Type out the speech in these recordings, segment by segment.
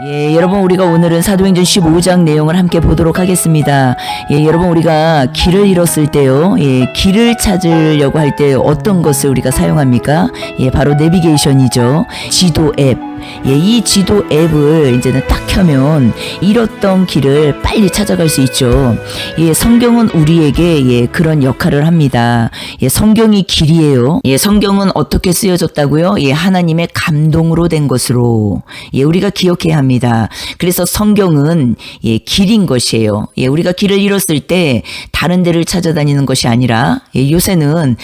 예, 여러분 우리가 오늘은 사도행전 15장 내용을 함께 보도록 하겠습니다. 예, 여러분 우리가 길을 잃었을 때요. 예, 길을 찾으려고 할 때 어떤 것을 우리가 사용합니까? 예, 바로 내비게이션이죠. 지도 앱. 예, 이 지도 앱을 이제는 딱 켜면 잃었던 길을 빨리 찾아갈 수 있죠. 예, 성경은 우리에게 예, 그런 역할을 합니다. 예, 성경이 길이에요. 예, 성경은 어떻게 쓰여졌다고요? 예, 하나님의 감동으로 된 것으로. 예, 우리가 기억해야 합니다. 그래서 성경은 예, 길인 것이에요. 예, 우리가 길을 잃었을 때 다른 데를 찾아다니는 것이 아니라 예, 요새는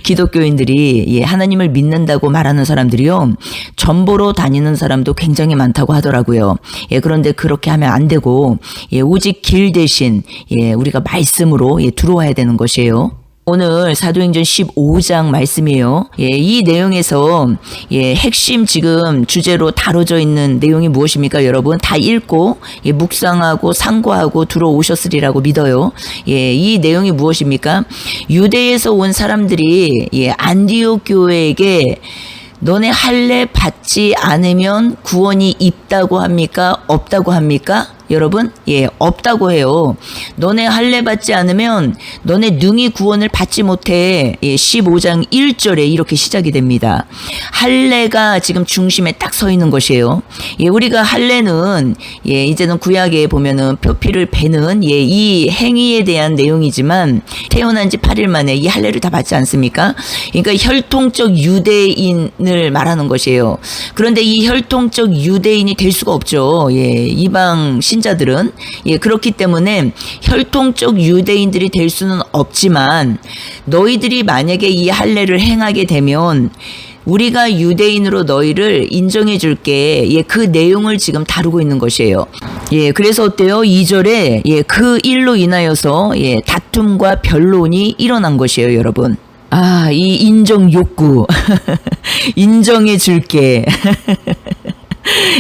기독교인들이 예, 하나님을 믿는다고 말하는 사람들이요. 전보로 다니는 사람도 굉장히 많다고 하더라고요. 예, 그런데 그렇게 하면 안 되고 예, 오직 길 대신 예, 우리가 말씀으로 예, 들어와야 되는 것이에요. 오늘 사도행전 15장 말씀이에요. 예, 이 내용에서 예, 핵심 지금 주제로 다뤄져 있는 내용이 무엇입니까, 여러분? 다 읽고 예, 묵상하고 상고하고 들어오셨으리라고 믿어요. 예, 이 내용이 무엇입니까? 유대에서 온 사람들이 예, 안디옥 교회에게 너네 할례 받지 않으면 구원이 있다고 합니까? 없다고 합니까? 여러분, 예, 없다고 해요. 너네 할례 받지 않으면 너네 능히 구원을 받지 못해. 예, 15장 1절에 이렇게 시작이 됩니다. 할례가 지금 중심에 딱 서 있는 것이에요. 예, 우리가 할례는 예, 이제는 구약에 보면은 표피를 베는 예, 이 행위에 대한 내용이지만 태어난 지 8일 만에 이 할례를 다 받지 않습니까? 그러니까 혈통적 유대인을 말하는 것이에요. 그런데 이 혈통적 유대인이 될 수가 없죠. 예, 이방 신자들은 예, 그렇기 때문에 혈통적 유대인들이 될 수는 없지만 너희들이 만약에 이 할례를 행하게 되면 우리가 유대인으로 너희를 인정해 줄게. 예, 그 내용을 지금 다루고 있는 것이에요. 예, 그래서 어때요? 2절에 예, 그 일로 인하여서 예, 다툼과 변론이 일어난 것이에요, 여러분. 아, 이 인정 욕구. 인정해 줄게.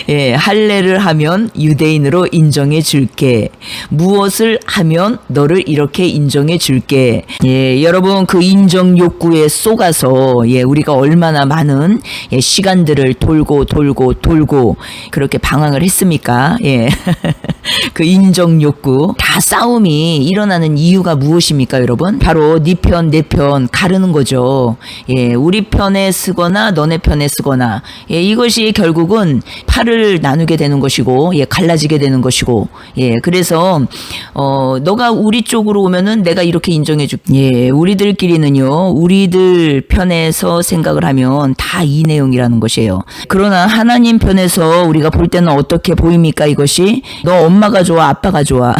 예, 할례를 하면 유대인으로 인정해 줄게. 무엇을 하면 너를 이렇게 인정해 줄게. 예, 여러분 그 인정 욕구에 쏘가서 예, 우리가 얼마나 많은 예, 시간들을 돌고 그렇게 방황을 했습니까? 예. 그 인정 욕구 다 싸움이 일어나는 이유가 무엇입니까, 여러분? 바로 네 편, 내 편 가르는 거죠. 예, 우리 편에 쓰거나 너네 편에 쓰거나 예, 이것이 결국은 팔을 나누게 되는 것이고 예, 갈라지게 되는 것이고 예, 그래서 너가 우리 쪽으로 오면은 내가 이렇게 인정해 줄게. 예, 우리들끼리는요, 우리들 편에서 생각을 하면 다 이 내용이라는 것이에요. 그러나 하나님 편에서 우리가 볼 때는 어떻게 보입니까? 이것이 너 엄마가 좋아, 아빠가 좋아.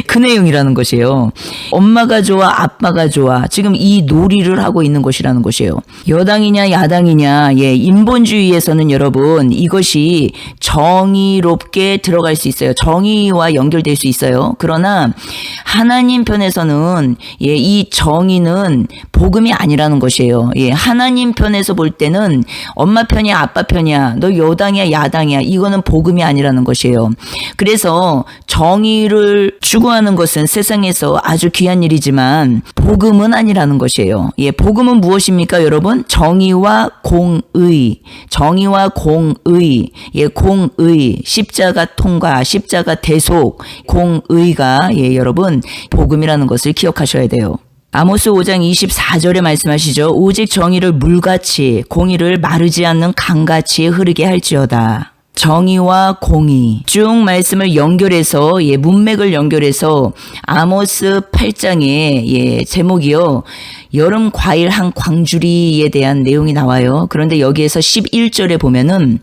그 내용이라는 것이에요. 엄마가 좋아, 아빠가 좋아. 지금 이 놀이를 하고 있는 것이라는 것이에요. 여당이냐 야당이냐. 예, 인본주의에서는 여러분 이것이 정의롭게 들어갈 수 있어요. 정의와 연결될 수 있어요. 그러나 하나님 편에서는 예, 이 정의는 복음이 아니라는 것이에요. 예, 하나님 편에서 볼 때는 엄마 편이야, 아빠 편이야, 너 여당이야, 야당이야, 이거는 복음이 아니라는 것이에요. 그래서 정의를 추구하는 것은 세상에서 아주 귀한 일이지만 복음은 아니라는 것이에요. 예, 복음은 무엇입니까, 여러분? 정의와 공의, 정의와 공의, 예, 공의, 십자가 통과, 십자가 대속, 공의가 예, 여러분 복음이라는 것을 기억하셔야 돼요. 아모스 5장 24절에 말씀하시죠. 오직 정의를 물같이 공의를 마르지 않는 강같이 흐르게 할지어다. 정의와 공의 쭉 말씀을 연결해서 예, 문맥을 연결해서 아모스 8장의 예, 제목이요, 여름 과일 한 광주리에 대한 내용이 나와요. 그런데 여기에서 11절에 보면은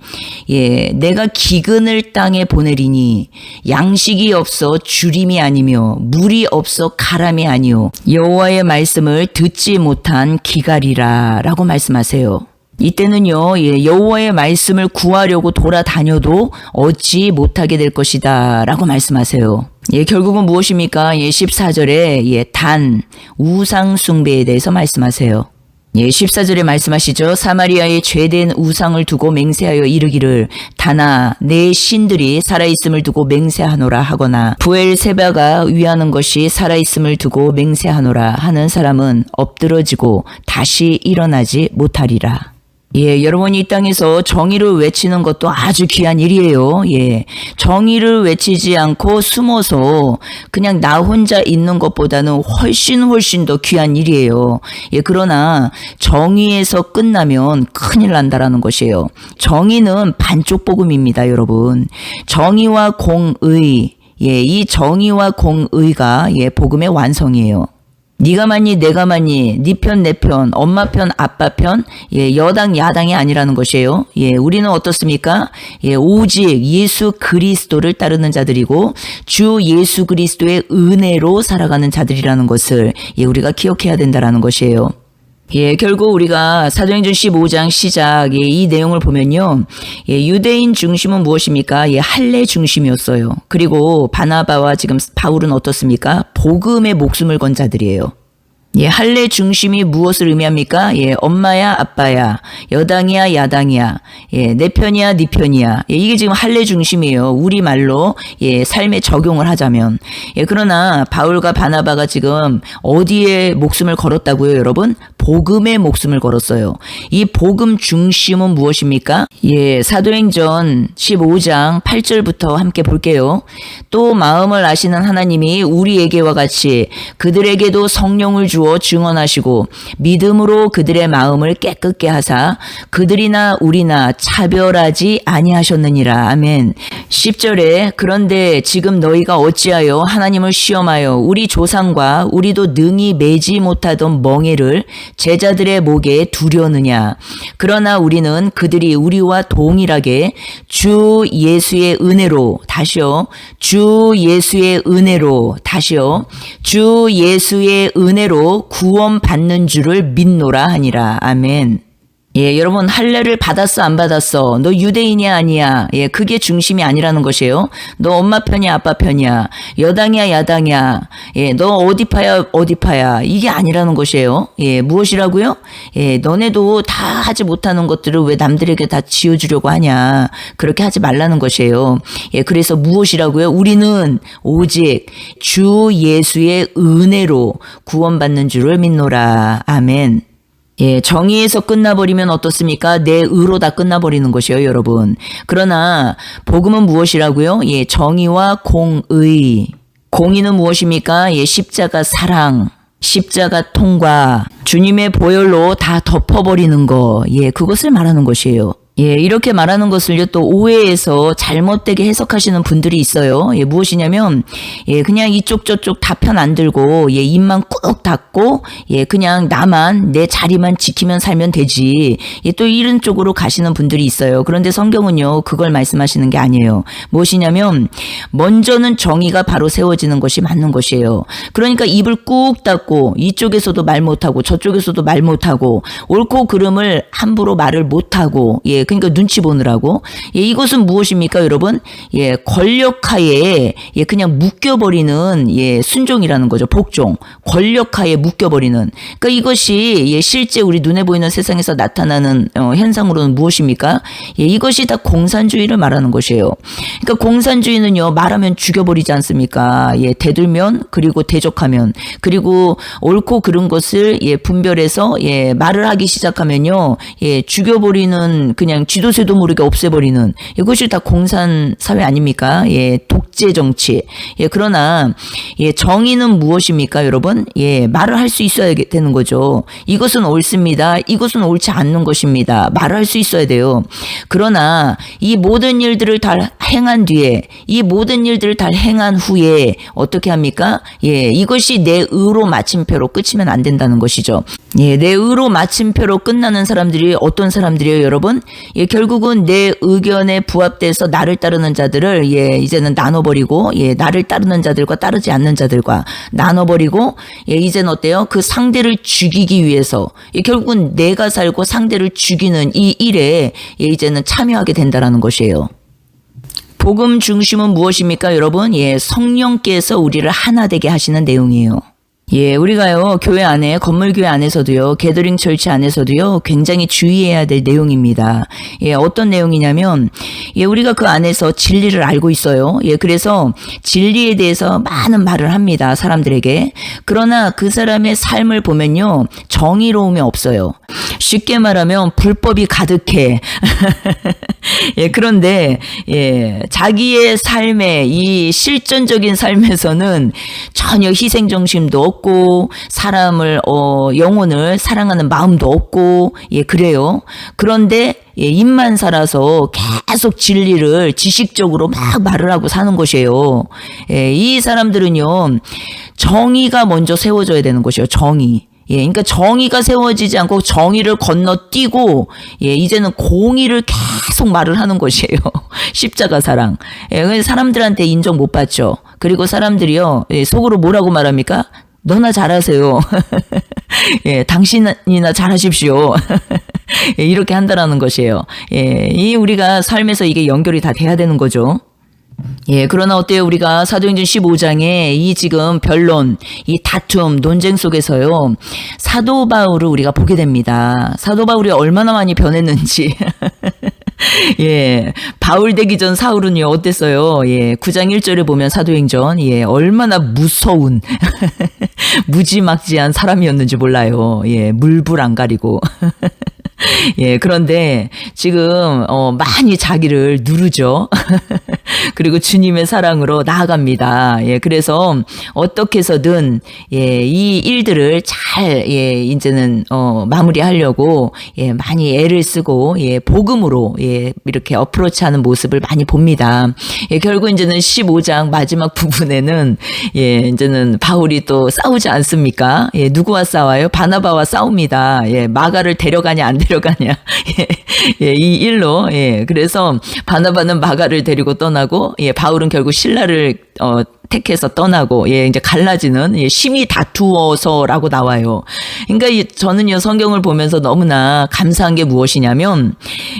예, 내가 기근을 땅에 보내리니 양식이 없어 주림이 아니며 물이 없어 가람이 아니요 여호와의 말씀을 듣지 못한 기갈이라 라고 말씀하세요. 이때는요, 예, 여호와의 말씀을 구하려고 돌아다녀도 얻지 못하게 될 것이다 라고 말씀하세요. 예, 결국은 무엇입니까? 예, 14절에 예, 단 우상 숭배에 대해서 말씀하세요. 예, 14절에 말씀하시죠. 사마리아의 죄된 우상을 두고 맹세하여 이르기를 다나 내 신들이 살아있음을 두고 맹세하노라 하거나 부엘세바가 위하는 것이 살아있음을 두고 맹세하노라 하는 사람은 엎드러지고 다시 일어나지 못하리라. 예, 여러분이 이 땅에서 정의를 외치는 것도 아주 귀한 일이에요. 예. 정의를 외치지 않고 숨어서 그냥 나 혼자 있는 것보다는 훨씬 더 귀한 일이에요. 예, 그러나 정의에서 끝나면 큰일 난다라는 것이에요. 정의는 반쪽 복음입니다, 여러분. 정의와 공의. 예, 이 정의와 공의가 복음의 완성이에요. 네가 맞니 내가 맞니 네 편 내 편 엄마 편 아빠 편 여당 야당이 아니라는 것이에요. 우리는 어떻습니까? 오직 예수 그리스도를 따르는 자들이고 주 예수 그리스도의 은혜로 살아가는 자들이라는 것을 우리가 기억해야 된다라는 것이에요. 결국 우리가 사도행전 15장 시작 이 내용을 보면요. 유대인 중심은 무엇입니까? 할례 중심이었어요. 그리고 바나바와 지금 바울은 어떻습니까? 복음의 목숨을 건 자들이에요. 할례 중심이 무엇을 의미합니까? 엄마야 아빠야 여당이야 야당이야 내 편이야 네 편이야 이게 지금 할례 중심이에요. 우리말로 삶에 적용을 하자면 그러나 바울과 바나바가 지금 어디에 목숨을 걸었다고요, 여러분? 복음의 목숨을 걸었어요. 이 복음 중심은 무엇입니까? 사도행전 15장 8절부터 함께 볼게요. 또 마음을 아시는 하나님이 우리에게와 같이 그들에게도 성령을 주어 증언하시고 믿음으로 그들의 마음을 깨끗게 하사 그들이나 우리나 차별하지 아니하셨느니라. 아멘. 10절에 그런데 지금 너희가 어찌하여 하나님을 시험하여 우리 조상과 우리도 능히 매지 못하던 멍에를 제자들의 목에 두려느냐. 그러나 우리는 그들이 우리와 동일하게 주 예수의 은혜로 다시요. 주 예수의 은혜로 다시요. 주 예수의 은혜로 구원받는 줄을 믿노라 하니라. 아멘. 여러분 할례를 받았어 안 받았어? 너 유대인이야 아니야? 그게 중심이 아니라는 것이에요. 너 엄마 편이야 아빠 편이야? 여당이야 야당이야? 너 어디 파야 어디 파야? 이게 아니라는 것이에요. 무엇이라고요? 너네도 다 하지 못하는 것들을 왜 남들에게 다 지어주려고 하냐? 그렇게 하지 말라는 것이에요. 그래서 무엇이라고요? 우리는 오직 주 예수의 은혜로 구원받는 줄을 믿노라. 아멘. 정의에서 끝나버리면 어떻습니까? 내 의로 다 끝나버리는 것이에요, 여러분. 그러나 복음은 무엇이라고요? 정의와 공의. 공의는 무엇입니까? 십자가 사랑, 십자가 통과, 주님의 보혈로 다 덮어버리는 거. 그것을 말하는 것이에요. 이렇게 말하는 것을요, 또 오해해서 잘못되게 해석하시는 분들이 있어요. 무엇이냐면, 그냥 이쪽 저쪽 다 편 안 들고, 입만 꾹 닫고, 그냥 나만, 내 자리만 지키면 살면 되지. 또 이런 쪽으로 가시는 분들이 있어요. 그런데 성경은요, 그걸 말씀하시는 게 아니에요. 무엇이냐면, 먼저는 정의가 바로 세워지는 것이 맞는 것이에요. 그러니까 입을 꾹 닫고, 이쪽에서도 말 못하고, 저쪽에서도 말 못하고, 옳고 그름을 함부로 말을 못하고, 그러니까 눈치 보느라고. 이것은 무엇입니까, 여러분? 권력하에 그냥 묶여버리는 순종이라는 거죠. 복종. 권력하에 묶여버리는. 그러니까 이것이 실제 우리 눈에 보이는 세상에서 나타나는 현상으로는 무엇입니까? 이것이 다 공산주의를 말하는 것이에요. 그러니까 공산주의는요, 말하면 죽여버리지 않습니까? 대들면 그리고 대적하면 그리고 옳고 그른 것을 분별해서 말을 하기 시작하면요, 죽여버리는 그냥 쥐도새도 모르게 없애버리는 이것이 다 공산사회 아닙니까? 독재 정치. 그러나 정의는 무엇입니까, 여러분? 말을 할 수 있어야 되는 거죠. 이것은 옳습니다. 이것은 옳지 않는 것입니다. 말을 할 수 있어야 돼요. 그러나 이 모든 일들을 다 행한 뒤에 이 모든 일들을 다 행한 후에 어떻게 합니까? 이것이 내 의로 마침표로 끝이면 안 된다는 것이죠. 내 의로 마침표로 끝나는 사람들이 어떤 사람들이에요, 여러분? 결국은 내 의견에 부합돼서 나를 따르는 자들을 이제는 나눠버리고 나를 따르는 자들과 따르지 않는 자들과 나눠버리고 이제는 어때요? 그 상대를 죽이기 위해서 결국은 내가 살고 상대를 죽이는 이 일에 이제는 참여하게 된다라는 것이에요. 복음 중심은 무엇입니까, 여러분? 성령께서 우리를 하나 되게 하시는 내용이에요. 예, 우리가요, 교회 안에, 건물교회 안에서도요, 게더링 철치 안에서도요, 굉장히 주의해야 될 내용입니다. 예, 어떤 내용이냐면, 예, 우리가 그 안에서 진리를 알고 있어요. 예, 그래서 진리에 대해서 많은 말을 합니다, 사람들에게. 그러나 그 사람의 삶을 보면요, 정의로움이 없어요. 쉽게 말하면 불법이 가득해. 예, 그런데, 예, 자기의 삶의 이 실존적인 삶에서는 전혀 희생정신도 없고, 사람을, 영혼을 사랑하는 마음도 없고, 예, 그래요. 그런데, 예, 입만 살아서 계속 진리를 지식적으로 막 말을 하고 사는 것이에요. 예, 이 사람들은요, 정의가 먼저 세워져야 되는 것이에요, 정의. 예, 그러니까 정의가 세워지지 않고 정의를 건너뛰고, 예, 이제는 공의를 계속 말을 하는 것이에요. 십자가 사랑. 예, 사람들한테 인정 못 받죠. 그리고 사람들이요, 예, 속으로 뭐라고 말합니까? 너나 잘하세요. 예, 당신이나 잘하십시오. 예, 이렇게 한다라는 것이에요. 예, 이 우리가 삶에서 이게 연결이 다 돼야 되는 거죠. 예, 그러나 어때요? 우리가 사도행전 15장에 이 지금 변론, 이 다툼, 논쟁 속에서요, 사도 바울을 우리가 보게 됩니다. 사도 바울이 얼마나 많이 변했는지. 예, 바울 되기 전 사울은요, 어땠어요? 예, 9장 1절에 보면 사도행전, 예, 얼마나 무서운, 무지막지한 사람이었는지 몰라요. 예, 물불 안 가리고. 예, 그런데 지금 많이 자기를 누르죠. 그리고 주님의 사랑으로 나아갑니다. 예, 그래서 어떻게 해서든 예, 이 일들을 잘 예, 이제는 마무리하려고 예, 많이 애를 쓰고 예, 복음으로 예, 이렇게 어프로치하는 모습을 많이 봅니다. 예, 결국 이제는 15장 마지막 부분에는 예, 이제는 바울이 또 싸우지 않습니까? 예, 누구와 싸워요? 바나바와 싸웁니다. 예, 마가를 데려가냐 안 데려가냐. 예, 이 일로 예, 그래서 바나바는 마가를 데리고 떠나고 예, 바울은 결국 실라를 택해서 떠나고 예, 이제 갈라지는 예, 심히 다투어서라고 나와요. 그러니까 저는요 성경을 보면서 너무나 감사한 게 무엇이냐면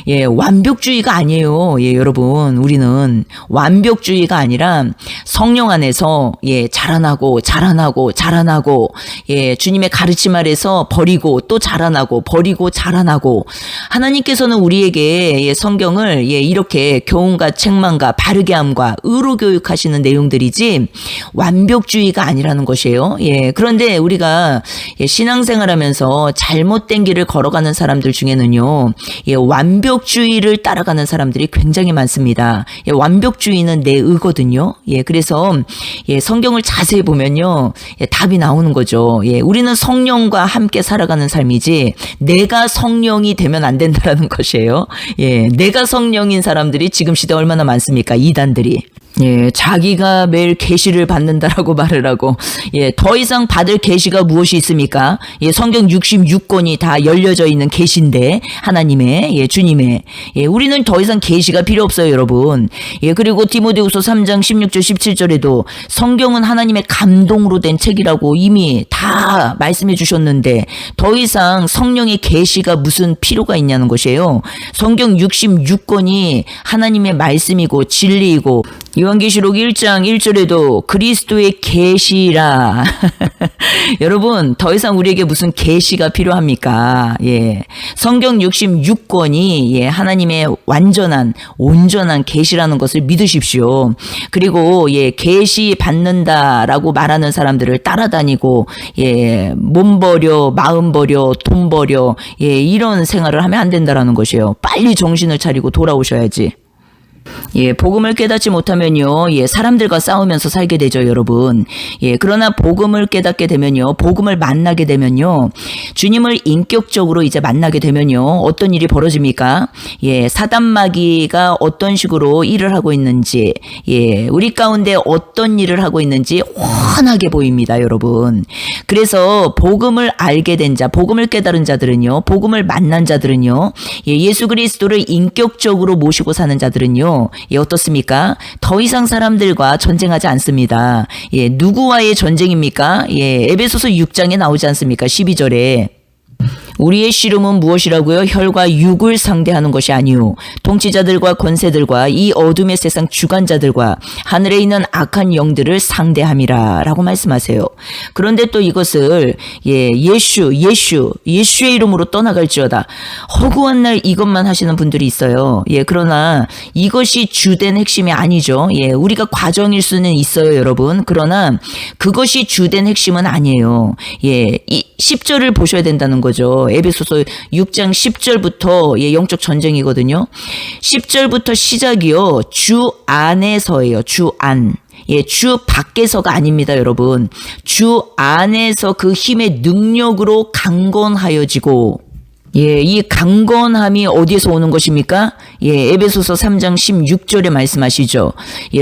예, 완벽주의가 아니에요. 예, 여러분 우리는 완벽주의가 아니라 성령 안에서 예, 자라나고 예, 주님의 가르침 아래서 버리고 또 자라나고 버리고 자라나고 하나님께서는 우리에게 예, 성경을 예, 이렇게 교훈과 책망과 바르게 함과 의로 교육하시는 내용들이지 완벽주의가 아니라는 것이에요. 예, 그런데 우리가 예, 신앙생활하면서 잘못된 길을 걸어가는 사람들 중에는요, 예, 완벽주의를 따라가는 사람들이 굉장히 많습니다. 예, 완벽주의는 내 의거든요. 예, 그래서 예, 성경을 자세히 보면요, 예, 답이 나오는 거죠. 예, 우리는 성령과 함께 살아가는 삶이지 내가 성령이 되면 안 된다라는 것이에요. 예, 내가 성령인 사람들이 지금 시대 얼마나 많습니까? 이단들이. 예, 자기가 매일 계시를 받는다라고 말을 하고, 예, 더 이상 받을 계시가 무엇이 있습니까? 예, 성경 66권이 다 열려져 있는 계시인데, 하나님의, 예, 주님의, 예, 우리는 더 이상 계시가 필요 없어요, 여러분. 예, 그리고 디모데후서 3장 16절 17절에도 성경은 하나님의 감동으로 된 책이라고 이미 다 말씀해 주셨는데, 더 이상 성령의 계시가 무슨 필요가 있냐는 것이에요. 성경 66권이 하나님의 말씀이고 진리이고, 요한계시록 1장 1절에도 그리스도의 계시라. 여러분 더 이상 우리에게 무슨 계시가 필요합니까? 예, 성경 66권이 예, 하나님의 완전한 온전한 계시라는 것을 믿으십시오. 그리고 예, 계시 받는다라고 말하는 사람들을 따라다니고 예, 몸 버려 마음 버려 돈 버려 예, 이런 생활을 하면 안 된다라는 것이에요. 빨리 정신을 차리고 돌아오셔야지. 예, 복음을 깨닫지 못하면요, 예, 사람들과 싸우면서 살게 되죠, 여러분. 예, 그러나 복음을 깨닫게 되면요, 복음을 만나게 되면요, 주님을 인격적으로 이제 만나게 되면요, 어떤 일이 벌어집니까? 예, 사단마귀가 어떤 식으로 일을 하고 있는지, 예, 우리 가운데 어떤 일을 하고 있는지 훤하게 보입니다, 여러분. 그래서 복음을 알게 된 자, 복음을 깨달은 자들은요, 복음을 만난 자들은요, 예, 예수 그리스도를 인격적으로 모시고 사는 자들은요, 예, 어떻습니까? 더 이상 사람들과 전쟁하지 않습니다. 예, 누구와의 전쟁입니까? 예, 에베소서 6장에 나오지 않습니까? 12절에. 우리의 씨름은 무엇이라고요? 혈과 육을 상대하는 것이 아니요 통치자들과 권세들과 이 어둠의 세상 주관자들과 하늘에 있는 악한 영들을 상대함이라 라고 말씀하세요. 그런데 또 이것을 예수의 이름으로 떠나갈지어다. 허구한 날 이것만 하시는 분들이 있어요. 그러나 이것이 주된 핵심이 아니죠. 우리가 과정일 수는 있어요, 여러분. 그러나 그것이 주된 핵심은 아니에요. 이 10절을 보셔야 된다는 거죠. 에베소서 6장 10절부터 영적 전쟁이거든요. 10절부터 시작이요. 주 안에서예요. 주 안. 주 밖에서가 아닙니다, 여러분. 주 안에서 그 힘의 능력으로 강건하여지고, 이 강건함이 어디에서 오는 것입니까? 에베소서 3장 16절에 말씀하시죠.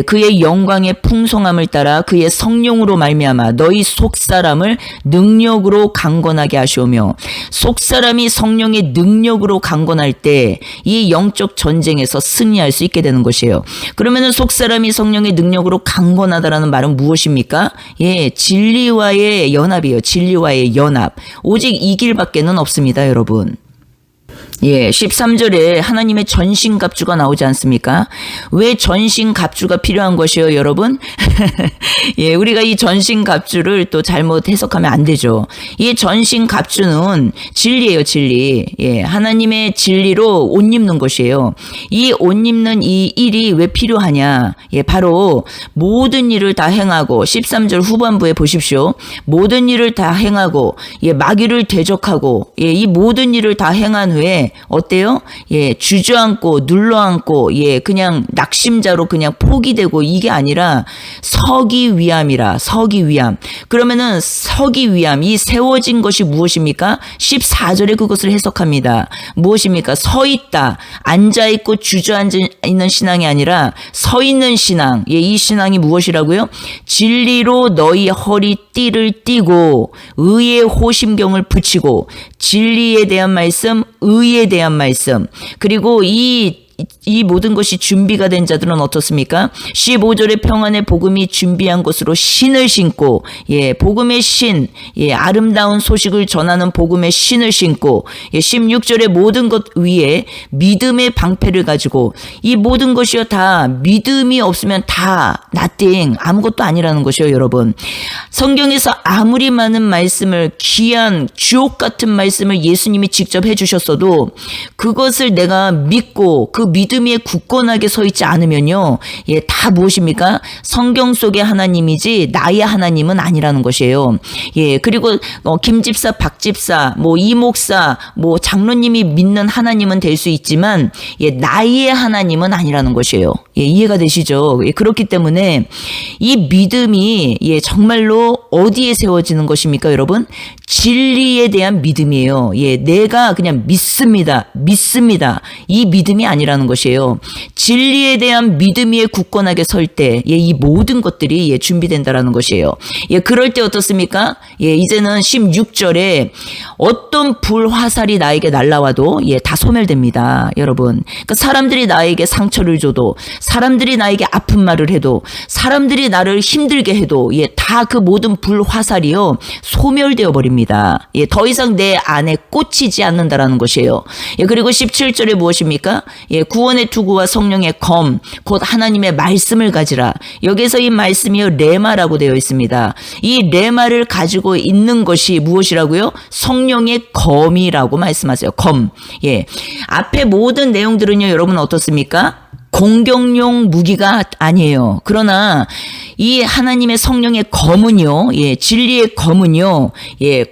그의 영광의 풍성함을 따라 그의 성령으로 말미암아 너희 속사람을 능력으로 강건하게 하시오며, 속사람이 성령의 능력으로 강건할 때 이 영적 전쟁에서 승리할 수 있게 되는 것이에요. 그러면은 속사람이 성령의 능력으로 강건하다라는 말은 무엇입니까? 진리와의 연합이에요. 진리와의 연합. 오직 이 길밖에는 없습니다, 여러분. 13절에 하나님의 전신갑주가 나오지 않습니까? 왜 전신갑주가 필요한 것이요, 여러분? 우리가 이 전신갑주를 또 잘못 해석하면 안 되죠. 이 전신갑주는 진리예요, 진리. 하나님의 진리로 옷 입는 것이에요. 이 옷 입는 이 일이 왜 필요하냐? 바로 모든 일을 다 행하고, 13절 후반부에 보십시오. 모든 일을 다 행하고, 마귀를 대적하고, 이 모든 일을 다 행한 후에 어때요? 주저앉고 눌러앉고 그냥 낙심자로 그냥 포기되고 이게 아니라 서기 위함이라. 서기 위함. 그러면은 서기 위함, 이 세워진 것이 무엇입니까? 14절에 그것을 해석합니다. 무엇입니까? 서 있다. 앉아 있고 주저앉아 있는 신앙이 아니라 서 있는 신앙. 이 신앙이 무엇이라고요? 진리로 너희 허리띠를 띠고 의의 호심경을 붙이고, 진리에 대한 말씀, 의에 대한 말씀, 그리고 이 모든 것이 준비가 된 자들은 어떻습니까? 15절의 평안의 복음이 준비한 것으로 신을 신고, 복음의 신, 아름다운 소식을 전하는 복음의 신을 신고, 16절의 모든 것 위에 믿음의 방패를 가지고, 이 모든 것이요 다 믿음이 없으면 다 nothing, 아무것도 아니라는 것이요, 여러분. 성경에서 아무리 많은 말씀을, 귀한 주옥 같은 말씀을 예수님이 직접 해주셨어도 그것을 내가 믿고 그 믿음 위에 굳건하게 서 있지 않으면요, 다 무엇입니까? 성경 속의 하나님이지 나의 하나님은 아니라는 것이에요. 그리고 김 집사, 박 집사, 이 목사, 장로님이 믿는 하나님은 될 수 있지만 나의 하나님은 아니라는 것이에요. 이해가 되시죠? 그렇기 때문에 이 믿음이 정말로 어디에 세워지는 것입니까, 여러분? 진리에 대한 믿음이에요. 내가 그냥 믿습니다. 이 믿음이 아니라는 것이에요. 진리에 대한 믿음 위에 굳건하게 설 때, 이 모든 것들이 준비된다라는 것이에요. 그럴 때 어떻습니까? 이제는 16절에 어떤 불화살이 나에게 날라와도 다 소멸됩니다, 여러분. 그러니까 사람들이 나에게 상처를 줘도, 사람들이 나에게 아픈 말을 해도, 사람들이 나를 힘들게 해도 다 그 모든 불화살이요 소멸되어 버립니다. 더 이상 내 안에 꽂히지 않는다라는 것이에요. 그리고 17절에 무엇입니까? 구원의 투구와 성령의 검, 곧 하나님의 말씀을 가지라. 여기서 이 말씀이요 레마라고 되어 있습니다. 이 레마를 가지고 있는 것이 무엇이라고요? 성령의 검이라고 말씀하세요. 검. 앞에 모든 내용들은요, 여러분 어떻습니까? 공격용 무기가 아니에요. 그러나 이 하나님의 성령의 검은요, 진리의 검은요,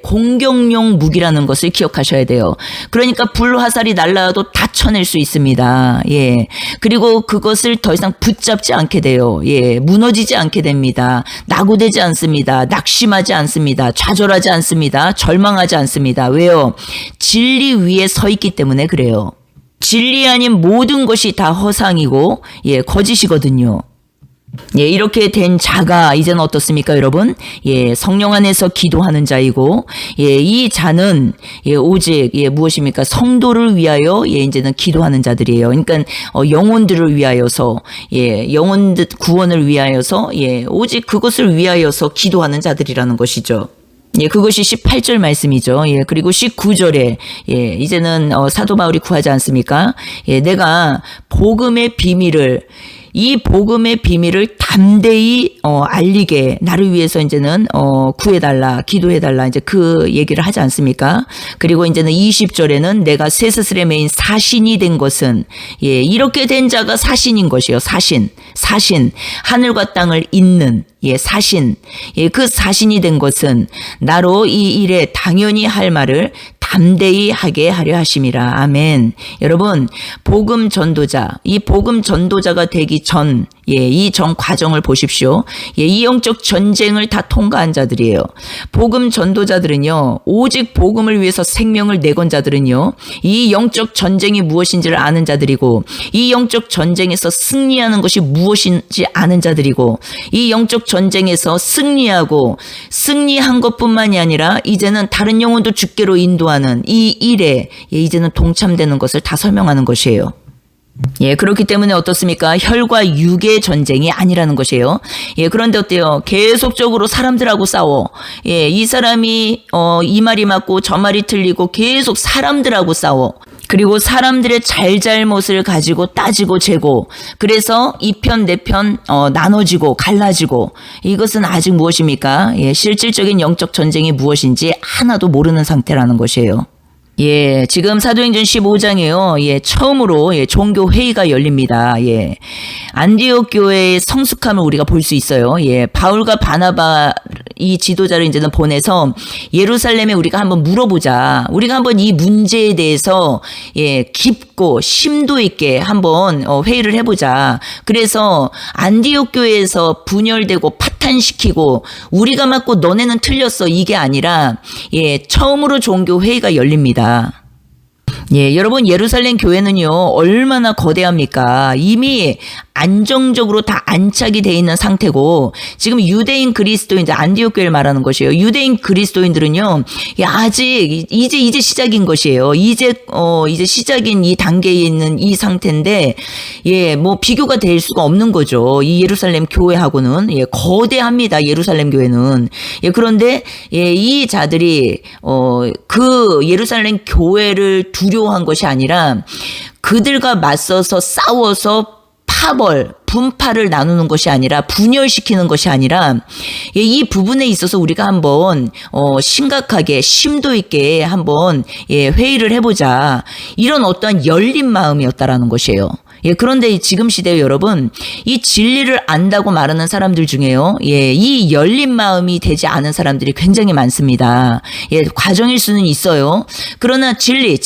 공격용 무기라는 것을 기억하셔야 돼요. 그러니까 불화살이 날라와도 다 쳐낼 수 있습니다. 그리고 그것을 더 이상 붙잡지 않게 돼요. 무너지지 않게 됩니다. 낙오되지 않습니다. 낙심하지 않습니다. 좌절하지 않습니다. 절망하지 않습니다. 왜요? 진리 위에 서 있기 때문에 그래요. 진리 아닌 모든 것이 다 허상이고 거짓이거든요. 이렇게 된 자가 이제는 어떻습니까, 여러분? 성령 안에서 기도하는 자이고, 이 자는 오직 무엇입니까? 성도를 위하여 이제는 기도하는 자들이에요. 그러니까 영혼들을 위하여서, 영혼들 구원을 위하여서, 오직 그것을 위하여서 기도하는 자들이라는 것이죠. 예, 그것이 18절 말씀이죠. 예, 그리고 19절에, 예, 이제는, 사도 바울이 구하지 않습니까? 예, 내가 이 복음의 비밀을 담대히, 알리게, 나를 위해서 이제는, 구해달라, 기도해달라, 이제 그 얘기를 하지 않습니까? 그리고 이제는 20절에는 내가 쇠사슬에 매인 사신이 된 것은, 예, 이렇게 된 자가 사신인 것이에요. 사신. 하늘과 땅을 잇는, 예, 사신. 예, 그 사신이 된 것은 나로 이 일에 당연히 할 말을 담대히 하게 하려 하심이라. 아멘. 여러분, 이 복음 전도자가 되기 전, 예, 이 전 과정을 보십시오. 예, 이 영적 전쟁을 다 통과한 자들이에요. 복음 전도자들은요, 오직 복음을 위해서 생명을 내건 자들은요, 이 영적 전쟁이 무엇인지를 아는 자들이고, 이 영적 전쟁에서 승리하는 것이 무엇인지 아는 자들이고, 이 영적 전쟁에서 승리한 것뿐만이 아니라 이제는 다른 영혼도 주께로 인도하는 이 일에, 예, 이제는 동참되는 것을 다 설명하는 것이에요. 예, 그렇기 때문에 어떻습니까? 혈과 육의 전쟁이 아니라는 것이에요. 예, 그런데 어때요? 계속적으로 사람들하고 싸워. 예, 이 사람이, 이 말이 맞고 저 말이 틀리고 계속 사람들하고 싸워. 그리고 사람들의 잘잘못을 가지고 따지고 재고, 그래서 이 편 내 편 나눠지고 갈라지고, 이것은 아직 무엇입니까? 예, 실질적인 영적 전쟁이 무엇인지 하나도 모르는 상태라는 것이에요. 예, 지금 사도행전 15장에요. 예, 처음으로, 예, 종교 회의가 열립니다. 예. 안디옥 교회의 성숙함을 우리가 볼 수 있어요. 예, 바울과 바나바 이 지도자를 이제는 보내서 예루살렘에 우리가 한번 물어보자. 우리가 한번 이 문제에 대해서, 예, 깊고 심도 있게 한번 회의를 해보자. 그래서 안디옥 교회에서 분열되고 파탄시키고 우리가 맞고 너네는 틀렸어, 이게 아니라, 예, 처음으로 종교 회의가 열립니다. 예, 여러분, 예루살렘 교회는요, 얼마나 거대합니까? 이미 안정적으로 다 안착이 돼 있는 상태고, 지금 유대인 그리스도인들, 안디옥 교회를 말하는 것이에요. 유대인 그리스도인들은요, 예, 아직 이제 시작인 것이에요. 이제 시작인 이 단계에 있는 이 상태인데, 예, 뭐 비교가 될 수가 없는 거죠. 이 예루살렘 교회하고는. 예, 거대합니다. 예루살렘 교회는. 예, 그런데, 예, 이 자들이 그 예루살렘 교회를 두려워한 것이 아니라 그들과 맞서서 싸워서 분파를 나누는 것이 아니라, 분열시키는 것이 아니라, 예, 이 부분에 있어서 우리가 한번 심각하게 심도 있게 한번, 예, 회의를 해보자, 이런 어떠한 열린 마음이었다라는 것이에요. 예, 그런데 지금 시대에 여러분, 이 진리를 안다고 말하는 사람들 중에요, 예, 이 열린 마음이 되지 않은 사람들이 굉장히 많습니다. 예, 과정일 수는 있어요. 그러나 진리,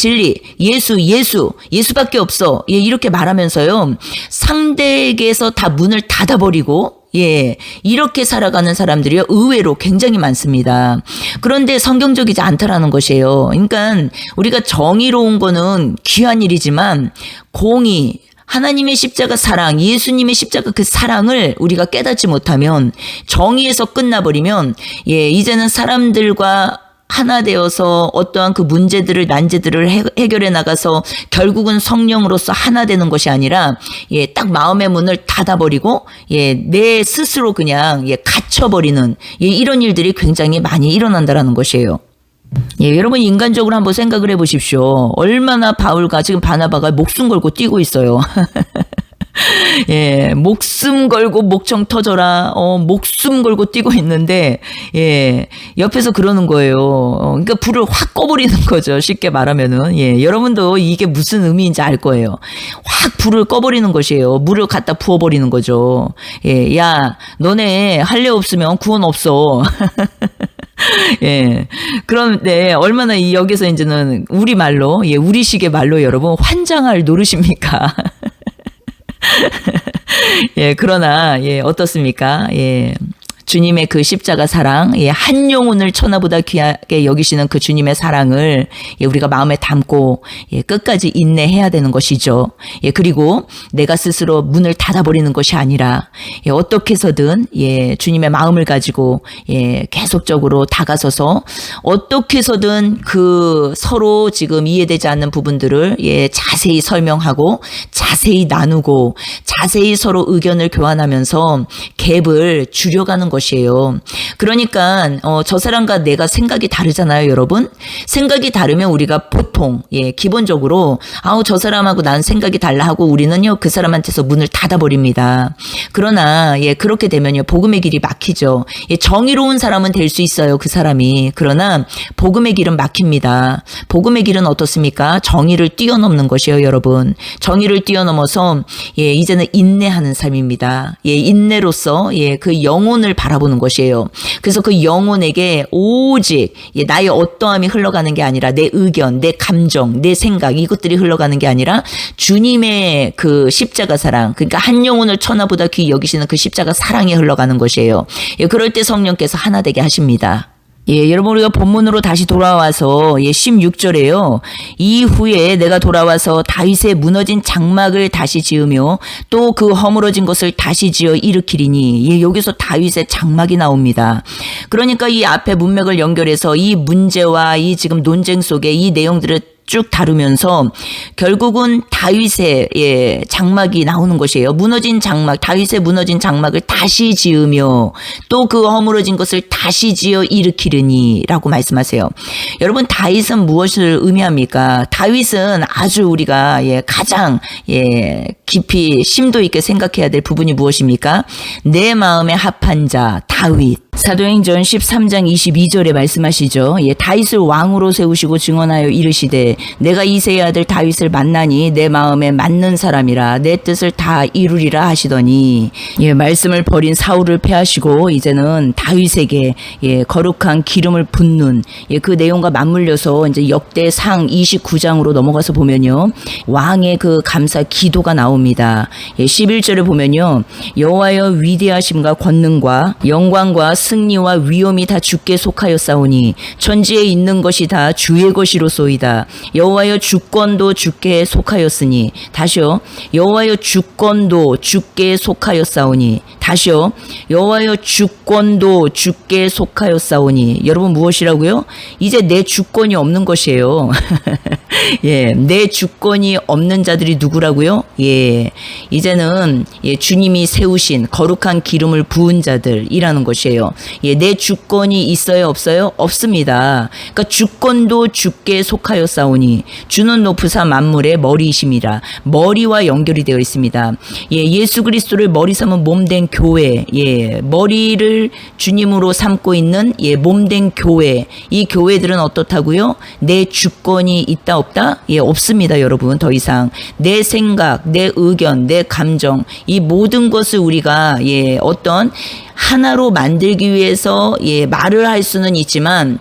예수밖에 없어. 예, 이렇게 말하면서요, 상대에게서 다 문을 닫아버리고, 예, 이렇게 살아가는 사람들이요, 의외로 굉장히 많습니다. 그런데 성경적이지 않다라는 것이에요. 그러니까 우리가 정의로운 거는 귀한 일이지만, 공의, 하나님의 십자가 사랑, 예수님의 십자가 그 사랑을 우리가 깨닫지 못하면, 정의에서 끝나버리면, 예, 이제는 사람들과 하나 되어서 어떠한 그 문제들을, 난제들을 해결해 나가서 결국은 성령으로서 하나 되는 것이 아니라, 예, 딱 마음의 문을 닫아버리고, 예, 내 스스로 그냥, 예, 갇혀버리는, 예, 이런 일들이 굉장히 많이 일어난다라는 것이에요. 예, 여러분, 인간적으로 한번 생각을 해보십시오. 얼마나 바울과 지금 바나바가 목숨 걸고 뛰고 있어요. 예, 목숨 걸고 목청 터져라, 목숨 걸고 뛰고 있는데, 예, 옆에서 그러는 거예요. 그러니까 불을 확 꺼버리는 거죠. 쉽게 말하면은. 예, 여러분도 이게 무슨 의미인지 알 거예요. 확 불을 꺼버리는 것이에요. 물을 갖다 부어버리는 거죠. 예, 야, 너네 할 일 없으면 구원 없어. 예. 그런데 얼마나 여기서 이제는 우리 말로, 예, 우리식의 말로 여러분 환장할 노릇입니까? 예, 그러나, 예, 어떻습니까? 예. 주님의 그 십자가 사랑, 예, 한 영혼을 천하보다 귀하게 여기시는 그 주님의 사랑을, 예, 우리가 마음에 담고, 예, 끝까지 인내해야 되는 것이죠. 예, 그리고 내가 스스로 문을 닫아버리는 것이 아니라, 예, 어떻게 해서든, 예, 주님의 마음을 가지고, 예, 계속적으로 다가서서 어떻게 해서든 그 서로 지금 이해되지 않는 부분들을, 예, 자세히 설명하고 자세히 나누고 자세히 서로 의견을 교환하면서 갭을 줄여가는 것이 것이에요. 그러니까 저 사람과 내가 생각이 다르잖아요, 여러분. 생각이 다르면 우리가 보통 기본적으로 저 사람하고 난 생각이 달라 하고 우리는요 그 사람한테서 문을 닫아버립니다. 그러나 그렇게 되면요 복음의 길이 막히죠. 정의로운 사람은 될 수 있어요, 그 사람이. 그러나 복음의 길은 막힙니다. 복음의 길은 어떻습니까? 정의를 뛰어넘는 것이에요, 여러분. 정의를 뛰어넘어서 이제는 인내하는 삶입니다. 인내로서 그 영혼을 바라보는 것이에요. 그래서 그 영혼에게 오직 나의 어떠함이 흘러가는 게 아니라 내 의견, 내 감정, 내 생각 이것들이 흘러가는 게 아니라 주님의 그 십자가 사랑, 그러니까 한 영혼을 천하보다 귀히 여기시는 그 십자가 사랑이 흘러가는 것이에요. 그럴 때 성령께서 하나 되게 하십니다. 여러분 우리가 본문으로 다시 돌아와서 16절에요. 이후에 내가 돌아와서 다윗의 무너진 장막을 다시 지으며 또 그 허물어진 것을 다시 지어 일으키리니 여기서 다윗의 장막이 나옵니다. 그러니까 이 앞에 문맥을 연결해서 이 문제와 이 지금 논쟁 속에 이 내용들을 쭉 다루면서 결국은 다윗의 장막이 나오는 것이에요. 무너진 장막, 다윗의 무너진 장막을 다시 지으며 또 그 허물어진 것을 다시 지어 일으키르니 라고 말씀하세요. 여러분 다윗은 무엇을 의미합니까? 다윗은 아주 우리가 가장 깊이 심도 있게 생각해야 될 부분이 무엇입니까? 내 마음에 합한 자 다윗. 사도행전 13장 22절에 말씀하시죠. 다윗을 왕으로 세우시고 증언하여 이르시되 내가 이새의 아들 다윗을 만나니 내 마음에 맞는 사람이라 내 뜻을 다 이루리라 하시더니 말씀을 버린 사울을 패하시고 이제는 다윗에게 거룩한 기름을 붓는 그 내용과 맞물려서 이제 역대상 29장으로 넘어가서 보면요. 왕의 그 감사 기도가 나옵니다. 11절에 보면요. 여호와여 위대하심과 권능과 영광과 승리와 위엄이 다 주께 속하였사오니 천지에 있는 것이 다 주의 것이로소이다. 여호와여 주권도 주께 속하였으니 다시요. 여호와여 주권도 주께 속하였사오니 다시요. 여호와여 주권도 주께 속하였사오니 여러분 무엇이라고요? 이제 내 주권이 없는 것이에요. 내 주권이 없는 자들이 누구라고요? 이제는 주님이 세우신 거룩한 기름을 부은 자들이라는 것이에요. 내 주권이 있어요, 없어요? 없습니다. 그러니까 주권도 주께 속하였사오니 주는 높으사 만물의 머리이심이라. 머리와 연결이 되어 있습니다. 예수 그리스도를 머리 삼은 몸된 교회, 머리를 주님으로 삼고 있는 몸된 교회. 이 교회들은 어떻다고요? 내 주권이 있다 없다? 없습니다, 여러분. 더 이상 내 생각, 내 의견, 내 감정 이 모든 것을 우리가 어떤 하나로 만들기 위해서 말을 할 수는 있지만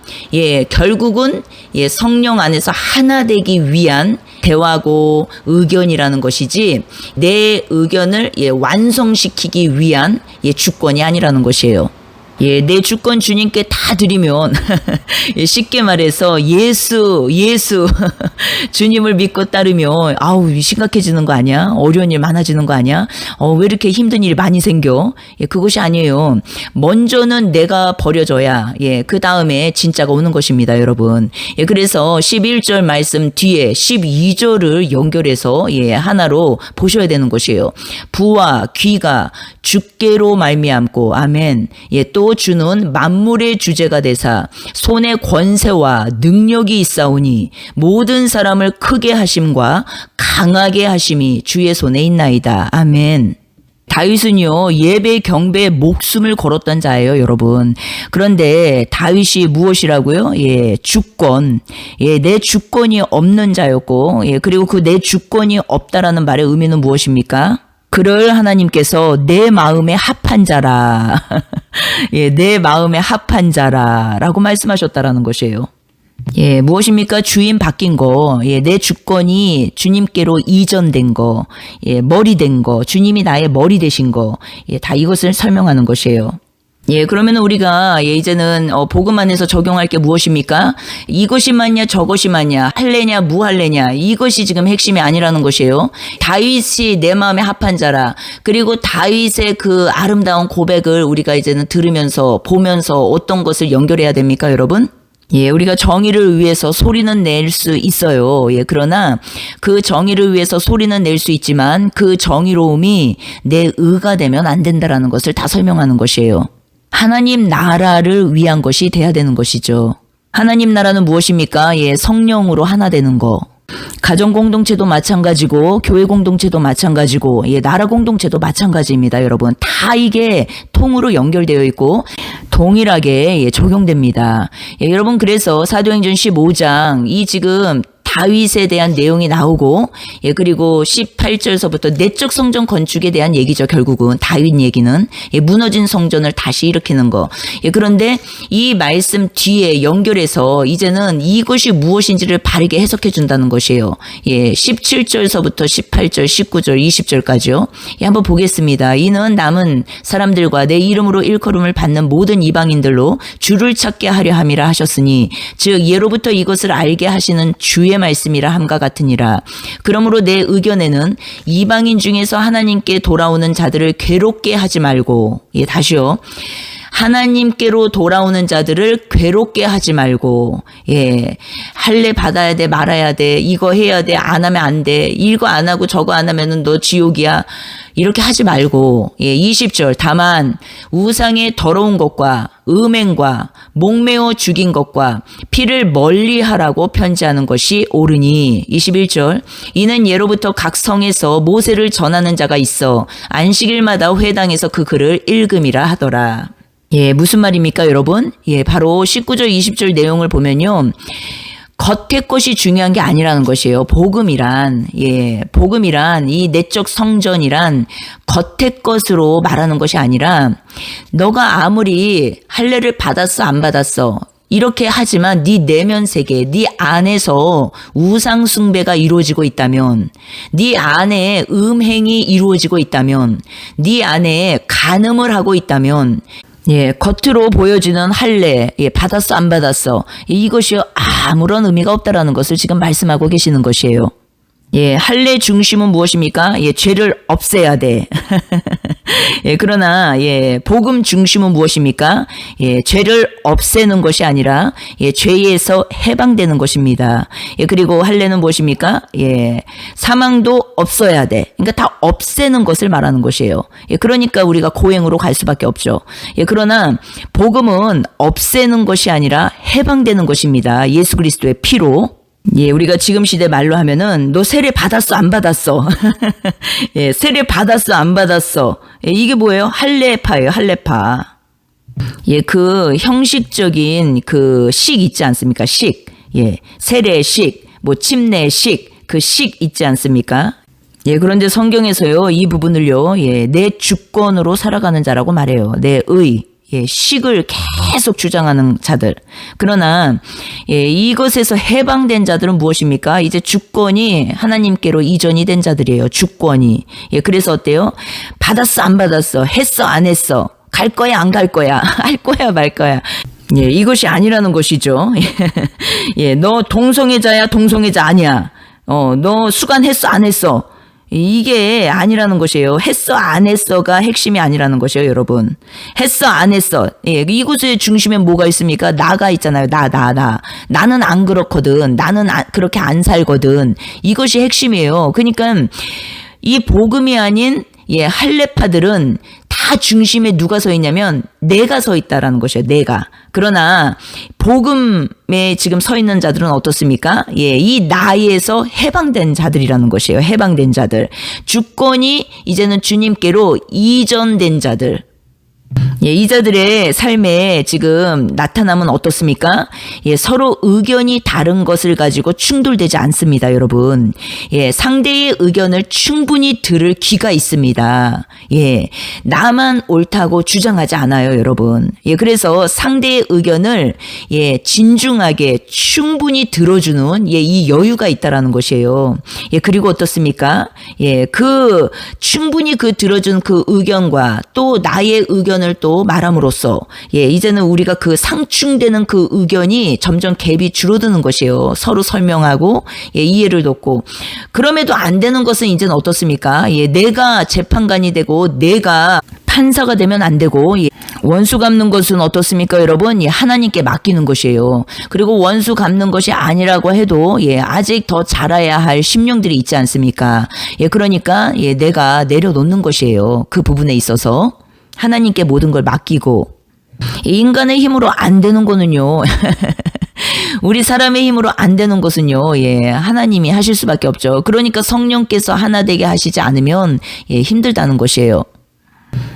결국은 성령 안에서 하나 되기 위한 대화고 의견이라는 것이지 내 의견을 완성시키기 위한 주권이 아니라는 것이에요. 내 주권 주님께 다 드리면 쉽게 말해서 예수 주님을 믿고 따르면 심각해지는 거 아니야? 어려운 일 많아지는 거 아니야? 왜 이렇게 힘든 일이 많이 생겨? 그것이 아니에요. 먼저는 내가 버려져야 그 다음에 진짜가 오는 것입니다, 여러분. 그래서 11절 말씀 뒤에 12절을 연결해서 하나로 보셔야 되는 것이에요. 부와 귀가 주께로 말미암고 아멘. 또 주는 만물의 주제가 되사 손에 권세와 능력이 있사오니 모든 사람을 크게 하심과 강하게 하심이 주의 손에 있나이다. 아멘. 다윗은요 예배 경배에 목숨을 걸었던 자예요, 여러분. 그런데 다윗이 무엇이라고요? 주권. 내 주권이 없는 자였고, 그리고 그 내 주권이 없다라는 말의 의미는 무엇입니까? 그를 하나님께서 내 마음에 합한 자라. 내 마음에 합한 자라 라고 말씀하셨다라는 것이에요. 무엇입니까? 주인 바뀐 거, 내 주권이 주님께로 이전된 거, 머리 된 거, 주님이 나의 머리 되신 거, 다 이것을 설명하는 것이에요. 그러면 우리가 이제는 복음 안에서 적용할 게 무엇입니까? 이것이 맞냐 저것이 맞냐 할래냐 무할래냐 이것이 지금 핵심이 아니라는 것이에요. 다윗이 내 마음에 합한 자라. 그리고 다윗의 그 아름다운 고백을 우리가 이제는 들으면서 보면서 어떤 것을 연결해야 됩니까, 여러분? 우리가 정의를 위해서 소리는 낼 수 있어요. 그러나 그 정의를 위해서 소리는 낼 수 있지만 그 정의로움이 내 의가 되면 안 된다라는 것을 다 설명하는 것이에요. 하나님 나라를 위한 것이 돼야 되는 것이죠. 하나님 나라는 무엇입니까? 예, 성령으로 하나 되는 거. 가정 공동체도 마찬가지고 교회 공동체도 마찬가지고 예, 나라 공동체도 마찬가지입니다. 여러분 다 이게 통으로 연결되어 있고 동일하게 예, 적용됩니다. 예, 여러분 그래서 사도행전 15장 이 지금 다윗에 대한 내용이 나오고 예, 그리고 18절서부터 내적 성전 건축에 대한 얘기죠. 결국은 다윗 얘기는 예, 무너진 성전을 다시 일으키는 거. 예, 그런데 이 말씀 뒤에 연결해서 이제는 이것이 무엇인지를 바르게 해석해 준다는 것이에요. 예, 17절서부터 18절, 19절, 20절까지요. 예, 한번 보겠습니다. 이는 남은 사람들과 내 이름으로 일컬음을 받는 모든 이방인들로 주를 찾게 하려 함이라 하셨으니 즉 예로부터 이것을 알게 하시는 주의 말씀이라 함과 같으니라. 그러므로 내 의견에는 이방인 중에서 하나님께 돌아오는 자들을 괴롭게 하지 말고 예, 다시요. 하나님께로 돌아오는 자들을 괴롭게 하지 말고 예, 할례 받아야 돼 말아야 돼 이거 해야 돼 안 하면 안 돼 이거 안 하고 저거 안 하면은 너 지옥이야 이렇게 하지 말고 예, 20절 다만 우상의 더러운 것과 음행과 목매어 죽인 것과 피를 멀리하라고 편지하는 것이 옳으니 21절 이는 예로부터 각 성에서 모세를 전하는 자가 있어 안식일마다 회당에서 그 글을 읽음이라 하더라. 예, 무슨 말입니까, 여러분? 예, 바로 19절, 20절 내용을 보면요. 겉의 것이 중요한 게 아니라는 것이에요. 복음이란, 예, 복음이란 이 내적 성전이란 겉의 것으로 말하는 것이 아니라 너가 아무리 할례를 받았어, 안 받았어. 이렇게 하지만 네 내면 세계, 네 안에서 우상 숭배가 이루어지고 있다면, 네 안에 음행이 이루어지고 있다면, 네 안에 간음을 하고 있다면, 예, 겉으로 보여지는 할례, 예, 받았어, 안 받았어. 이것이 아무런 의미가 없다라는 것을 지금 말씀하고 계시는 것이에요. 예, 할례 중심은 무엇입니까? 예, 죄를 없애야 돼. 예, 그러나, 예, 복음 중심은 무엇입니까? 예, 죄를 없애는 것이 아니라, 예, 죄에서 해방되는 것입니다. 예, 그리고 할례는 무엇입니까? 예, 사망도 없어야 돼. 그러니까 다 없애는 것을 말하는 것이에요. 예, 그러니까 우리가 고행으로 갈 수밖에 없죠. 예, 그러나, 복음은 없애는 것이 아니라 해방되는 것입니다. 예수 그리스도의 피로. 예, 우리가 지금 시대 말로 하면은 너 세례 받았어 안 받았어? 예, 세례 받았어 안 받았어? 예, 이게 뭐예요? 할례파예요, 할례파. 예, 그 형식적인 그 식 있지 않습니까? 식. 예, 세례식, 뭐 침례식, 그 식 있지 않습니까? 예, 그런데 성경에서요, 이 부분을요, 예, 내 주권으로 살아가는 자라고 말해요. 내 의. 예, 식을 계속 주장하는 자들. 그러나 예, 이것에서 해방된 자들은 무엇입니까? 이제 주권이 하나님께로 이전이 된 자들이에요. 주권이. 예, 그래서 어때요? 받았어 안 받았어? 했어 안 했어? 갈 거야 안 갈 거야? 할 거야 말 거야? 예, 이것이 아니라는 것이죠. 예, 너 동성애자야 동성애자 아니야? 너 수간했어 안 했어? 이게 아니라는 것이에요. 했어 안 했어가 핵심이 아니라는 것이에요, 여러분. 했어 안 했어. 예, 이곳의 중심에 뭐가 있습니까? 나가 있잖아요. 나. 나는 안 그렇거든. 나는 그렇게 안 살거든. 이것이 핵심이에요. 그러니까 이 복음이 아닌 예, 할례파들은 다 중심에 누가 서 있냐면 내가 서 있다라는 것이에요. 내가. 그러나 복음에 지금 서 있는 자들은 어떻습니까? 예, 이 나에서 해방된 자들이라는 것이에요. 해방된 자들. 주권이 이제는 주님께로 이전된 자들. 예, 이 자들의 삶에 지금 나타남은 어떻습니까? 예, 서로 의견이 다른 것을 가지고 충돌되지 않습니다, 여러분. 예, 상대의 의견을 충분히 들을 귀가 있습니다. 예, 나만 옳다고 주장하지 않아요, 여러분. 예, 그래서 상대의 의견을 예, 진중하게 충분히 들어주는 예, 이 여유가 있다라는 것이에요. 예, 그리고 어떻습니까? 예, 충분히 들어준 그 의견과 또 나의 의견을 또 말함으로써 예, 이제는 우리가 그 상충되는 그 의견이 점점 갭이 줄어드는 것이에요. 서로 설명하고 예, 이해를 돕고. 그럼에도 안 되는 것은 이제는 어떻습니까? 예, 내가 재판관이 되고 내가 판사가 되면 안 되고 예, 원수 갚는 것은 어떻습니까, 여러분? 예, 하나님께 맡기는 것이에요. 그리고 원수 갚는 것이 아니라고 해도 예, 아직 더 자라야 할 심령들이 있지 않습니까? 예, 그러니까 예, 내가 내려놓는 것이에요. 그 부분에 있어서 하나님께 모든 걸 맡기고 인간의 힘으로 안 되는 거는요. 우리 사람의 힘으로 안 되는 것은요, 예, 하나님이 하실 수밖에 없죠. 그러니까 성령께서 하나 되게 하시지 않으면, 예, 힘들다는 것이에요.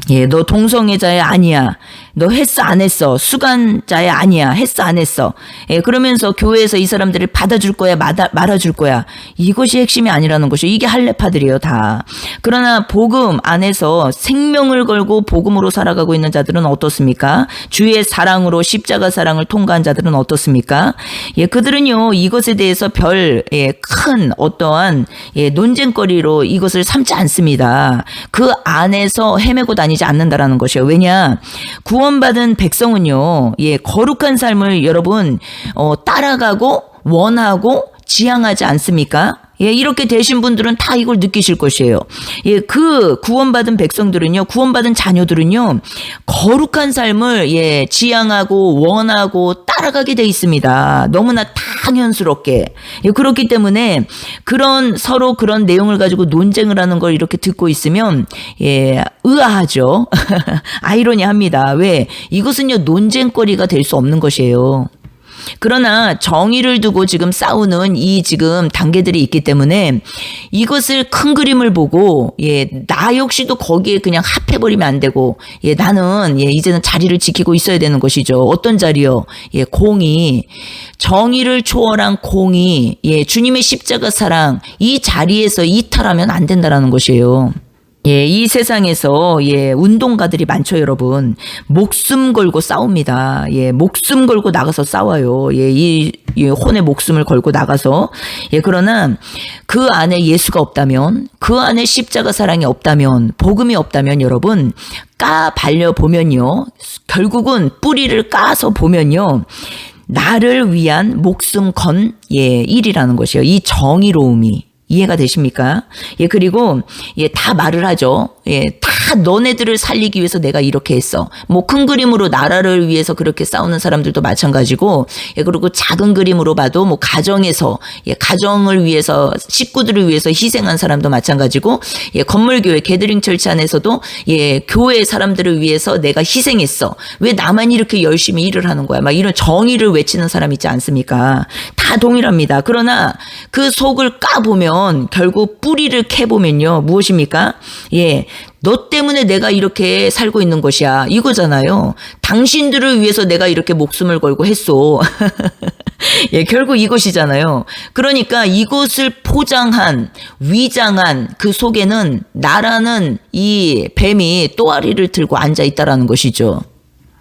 예, 너 동성애자야 아니야. 너 했어 안 했어. 수간자야 아니야. 했어 안 했어. 예, 그러면서 교회에서 이 사람들을 받아줄 거야 말아줄 거야. 이것이 핵심이 아니라는 것이요. 이게 할례파들이에요 다. 그러나 복음 안에서 생명을 걸고 복음으로 살아가고 있는 자들은 어떻습니까? 주의 사랑으로 십자가 사랑을 통과한 자들은 어떻습니까? 예, 그들은요 이것에 대해서 별 큰 어떠한 논쟁거리로 이것을 삼지 않습니다. 그 안에서 헤매고 다니지 않는다라는 것이에요. 왜냐? 구원받은 백성은요, 예, 거룩한 삶을 여러분, 따라가고, 원하고, 지향하지 않습니까? 예, 이렇게 되신 분들은 다 이걸 느끼실 것이에요. 예, 그 구원받은 백성들은요, 구원받은 자녀들은요, 거룩한 삶을, 예, 지향하고, 원하고, 따라가게 돼 있습니다. 너무나 당연스럽게. 예, 그렇기 때문에 서로 그런 내용을 가지고 논쟁을 하는 걸 이렇게 듣고 있으면, 예, 의아하죠. 아이러니합니다. 왜? 이것은요, 논쟁거리가 될 수 없는 것이에요. 그러나 정의를 두고 지금 싸우는 이 지금 단계들이 있기 때문에 이것을 큰 그림을 보고, 예, 나 역시도 거기에 그냥 합해버리면 안 되고, 예, 나는, 예, 이제는 자리를 지키고 있어야 되는 것이죠. 어떤 자리요? 예, 공의. 정의를 초월한 공의. 예, 주님의 십자가 사랑. 이 자리에서 이탈하면 안 된다라는 것이에요. 예, 이 세상에서, 예, 운동가들이 많죠, 여러분. 목숨 걸고 싸웁니다. 예, 목숨 걸고 나가서 싸워요. 예, 이 혼의 목숨을 걸고 나가서. 예, 그러나 그 안에 예수가 없다면, 그 안에 십자가 사랑이 없다면, 복음이 없다면 여러분, 발려보면요. 결국은 뿌리를 까서 보면요. 나를 위한 목숨 건, 예, 일이라는 것이에요. 이 정의로움이. 이해가 되십니까? 예, 그리고, 예, 다 말을 하죠. 예, 다 너네들을 살리기 위해서 내가 이렇게 했어. 뭐 큰 그림으로 나라를 위해서 그렇게 싸우는 사람들도 마찬가지고, 예, 그리고 작은 그림으로 봐도 뭐 가정에서, 예, 가정을 위해서, 식구들을 위해서 희생한 사람도 마찬가지고, 예, 건물교회, 게더링 철치 안에서도, 예, 교회 사람들을 위해서 내가 희생했어. 왜 나만 이렇게 열심히 일을 하는 거야? 막 이런 정의를 외치는 사람 있지 않습니까? 다 동일합니다. 그러나 그 속을 까보면 결국 뿌리를 캐보면요. 무엇입니까? 예, 너 때문에 내가 이렇게 살고 있는 것이야. 이거잖아요. 당신들을 위해서 내가 이렇게 목숨을 걸고 했어. 예, 결국 이것이잖아요. 그러니까 이것을 포장한, 위장한 그 속에는 나라는 이 뱀이 또아리를 들고 앉아 있다라는 것이죠.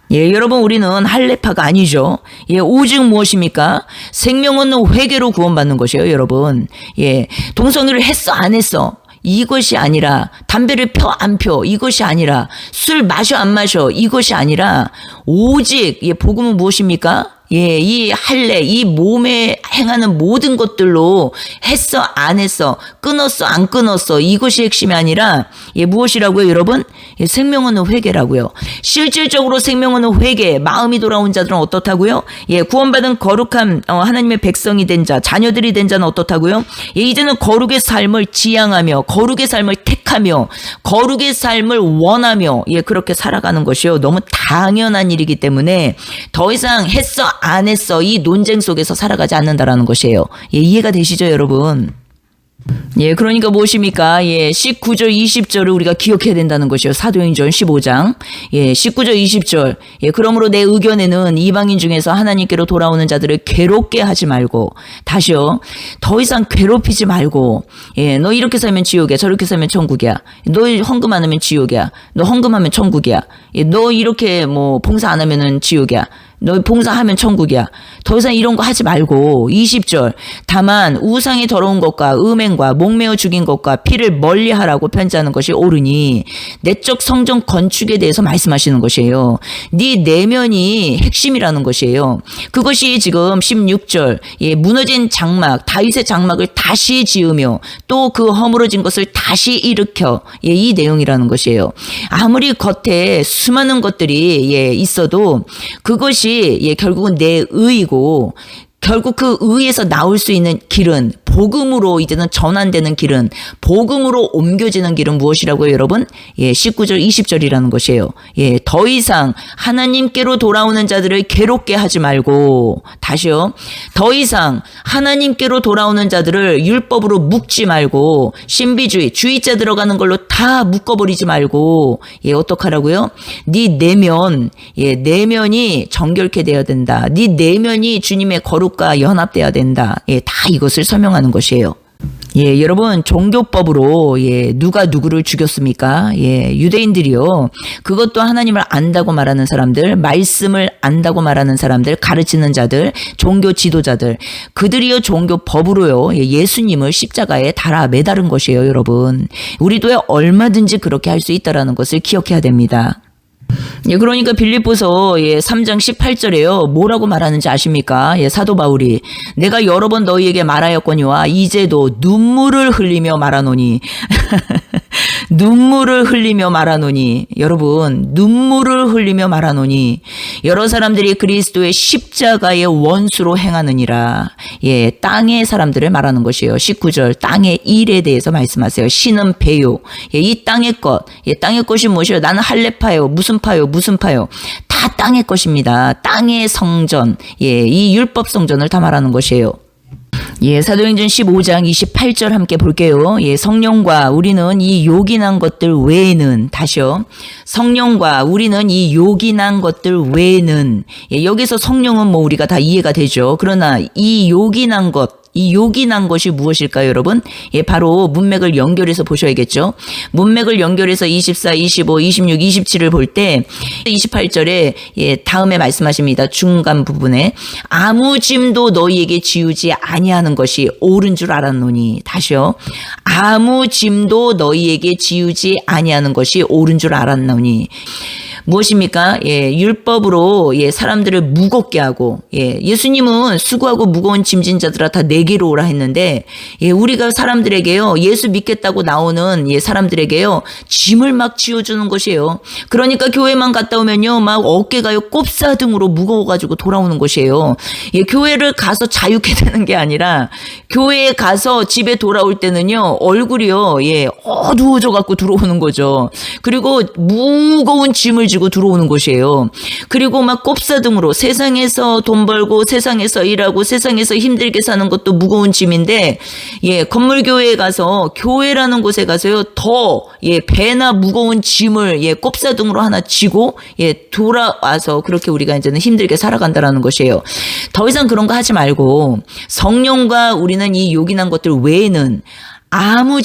예, 여러분, 우리는 할례파가 아니죠. 예, 오직 무엇입니까? 생명 얻는 회개로 구원받는 것이에요, 여러분. 예, 동성애를 했어, 안 했어? 이것이 아니라, 담배를 펴, 안 펴? 이것이 아니라, 술 마셔, 안 마셔? 이것이 아니라, 오직, 예, 복음은 무엇입니까? 예, 이 할례, 이 몸에 행하는 모든 것들로 했어, 안 했어, 끊었어, 안 끊었어, 이것이 핵심이 아니라, 예, 무엇이라고요, 여러분? 예, 생명 얻는 회개라고요. 실질적으로 생명 얻는 회개, 마음이 돌아온 자들은 어떻다고요? 예, 구원받은 거룩한, 하나님의 백성이 된 자, 자녀들이 된 자는 어떻다고요? 예, 이제는 거룩의 삶을 지향하며, 거룩의 삶을 택하며, 거룩의 삶을 원하며, 예, 그렇게 살아가는 것이요. 너무 당연한 일이기 때문에, 더 이상 했어, 안 했어, 이 논쟁 속에서 살아가지 않는다라는 것이에요. 예, 이해가 되시죠, 여러분? 예, 그러니까 무엇입니까? 예, 19절, 20절을 우리가 기억해야 된다는 것이요. 사도행전 15장. 예, 19절, 20절. 예, 그러므로 내 의견에는 이방인 중에서 하나님께로 돌아오는 자들을 괴롭게 하지 말고, 다시요. 더 이상 괴롭히지 말고, 예, 너 이렇게 살면 지옥이야. 저렇게 살면 천국이야. 너 헌금 안 하면 지옥이야. 너 헌금하면 천국이야. 예, 너 이렇게 뭐 봉사 안 하면은 지옥이야. 너 봉사하면 천국이야. 더 이상 이런 거 하지 말고. 20절. 다만 우상의 더러운 것과 음행과 목매어 죽인 것과 피를 멀리하라고 편지하는 것이 옳으니, 내적 성전 건축에 대해서 말씀하시는 것이에요. 네 내면이 핵심이라는 것이에요. 그것이 지금 16절. 예, 무너진 장막, 다윗의 장막을 다시 지으며 또 그 허물어진 것을 다시 일으켜. 예, 이 내용이라는 것이에요. 아무리 겉에 수많은 것들이, 예, 있어도 그것이, 예, 결국은 내 의이고, 결국 그 의에서 나올 수 있는 길은 복음으로 이제는 전환되는 길은, 복음으로 옮겨지는 길은 무엇이라고요, 여러분? 19절 20절이라는 것이에요. 더 이상 하나님께로 돌아오는 자들을 괴롭게 하지 말고, 다시요. 더 이상 하나님께로 돌아오는 자들을 율법으로 묶지 말고, 신비주의, 주의자 들어가는 걸로 다 묶어버리지 말고, 어떡하라고요? 네 내면이 정결케 되어야 된다. 네 내면이 주님의 거룩과 연합되어야 된다. 다 이것을 설명하는 것이에요. 여러분, 종교법으로 누가 누구를 죽였습니까? 유대인들이요. 그것도 하나님을 안다고 말하는 사람들, 말씀을 안다고 말하는 사람들, 가르치는 자들, 종교 지도자들, 그들이요 종교법으로요 예수님을 십자가에 달아 매다른 것이에요, 여러분. 우리도 얼마든지 그렇게 할 수 있다라는 것을 기억해야 됩니다. 그러니까 빌립보서 3장 18절에요. 뭐라고 말하는지 아십니까? 사도 바울이 내가 여러 번 너희에게 말하였거니와 이제도 눈물을 흘리며 말하노니 눈물을 흘리며 말하노니, 여러분, 눈물을 흘리며 말하노니 여러 사람들이 그리스도의 십자가의 원수로 행하느니라. 땅의 사람들을 말하는 것이에요. 19절 땅의 일에 대해서 말씀하세요. 신은 배요. 이 땅의 것, 땅의 것이 무엇이요? 나는 할례파요. 무슨 파요? 무슨 파요? 다 땅의 것입니다. 땅의 성전, 이 율법 성전을 다 말하는 것이에요. 사도행전 15장 28절 함께 볼게요. 성령과 우리는 이 요긴한 것들 외에는, 다시요. 성령과 우리는 이 요긴한 것들 외에는, 여기서 성령은 뭐 우리가 다 이해가 되죠. 그러나 이 요긴한 것이 무엇일까요, 여러분? 바로 문맥을 연결해서 보셔야겠죠. 문맥을 연결해서 24, 25, 26, 27을 볼 때 28절에 다음에 말씀하십니다. 중간 부분에 아무 짐도 너희에게 지우지 아니하는 것이 옳은 줄 알았노니, 다시요. 아무 짐도 너희에게 지우지 아니하는 것이 옳은 줄 알았노니. 무엇입니까? 율법으로 사람들을 무겁게 하고, 예수님은 수고하고 무거운 짐진 자들아 다 내게로 오라 했는데, 우리가 사람들에게요, 예수 믿겠다고 나오는 사람들에게요, 짐을 막 지어주는 것이에요. 그러니까 교회만 갔다 오면요, 막 어깨가요 꼽사등으로 무거워가지고 돌아오는 것이에요. 교회를 가서 자유케 되는 게 아니라, 교회에 가서 집에 돌아올 때는요, 얼굴이요, 어두워져 갖고 들어오는 거죠. 그리고 무거운 짐을 지고 들어오는 것이에요. 그리고 막 꼽사등으로 세상에서 돈 벌고 세상에서 일하고 세상에서 힘들게 사는 것도 무거운 짐인데, 건물교회에 가서, 교회라는 곳에 가서요 더 배나 무거운 짐을 꼽사등으로 하나 지고 돌아와서 그렇게 우리가 이제는 힘들게 살아간다라는 것이에요. 더 이상 그런 거 하지 말고 성령과 우리는 이 요긴한 것들 외에는 아무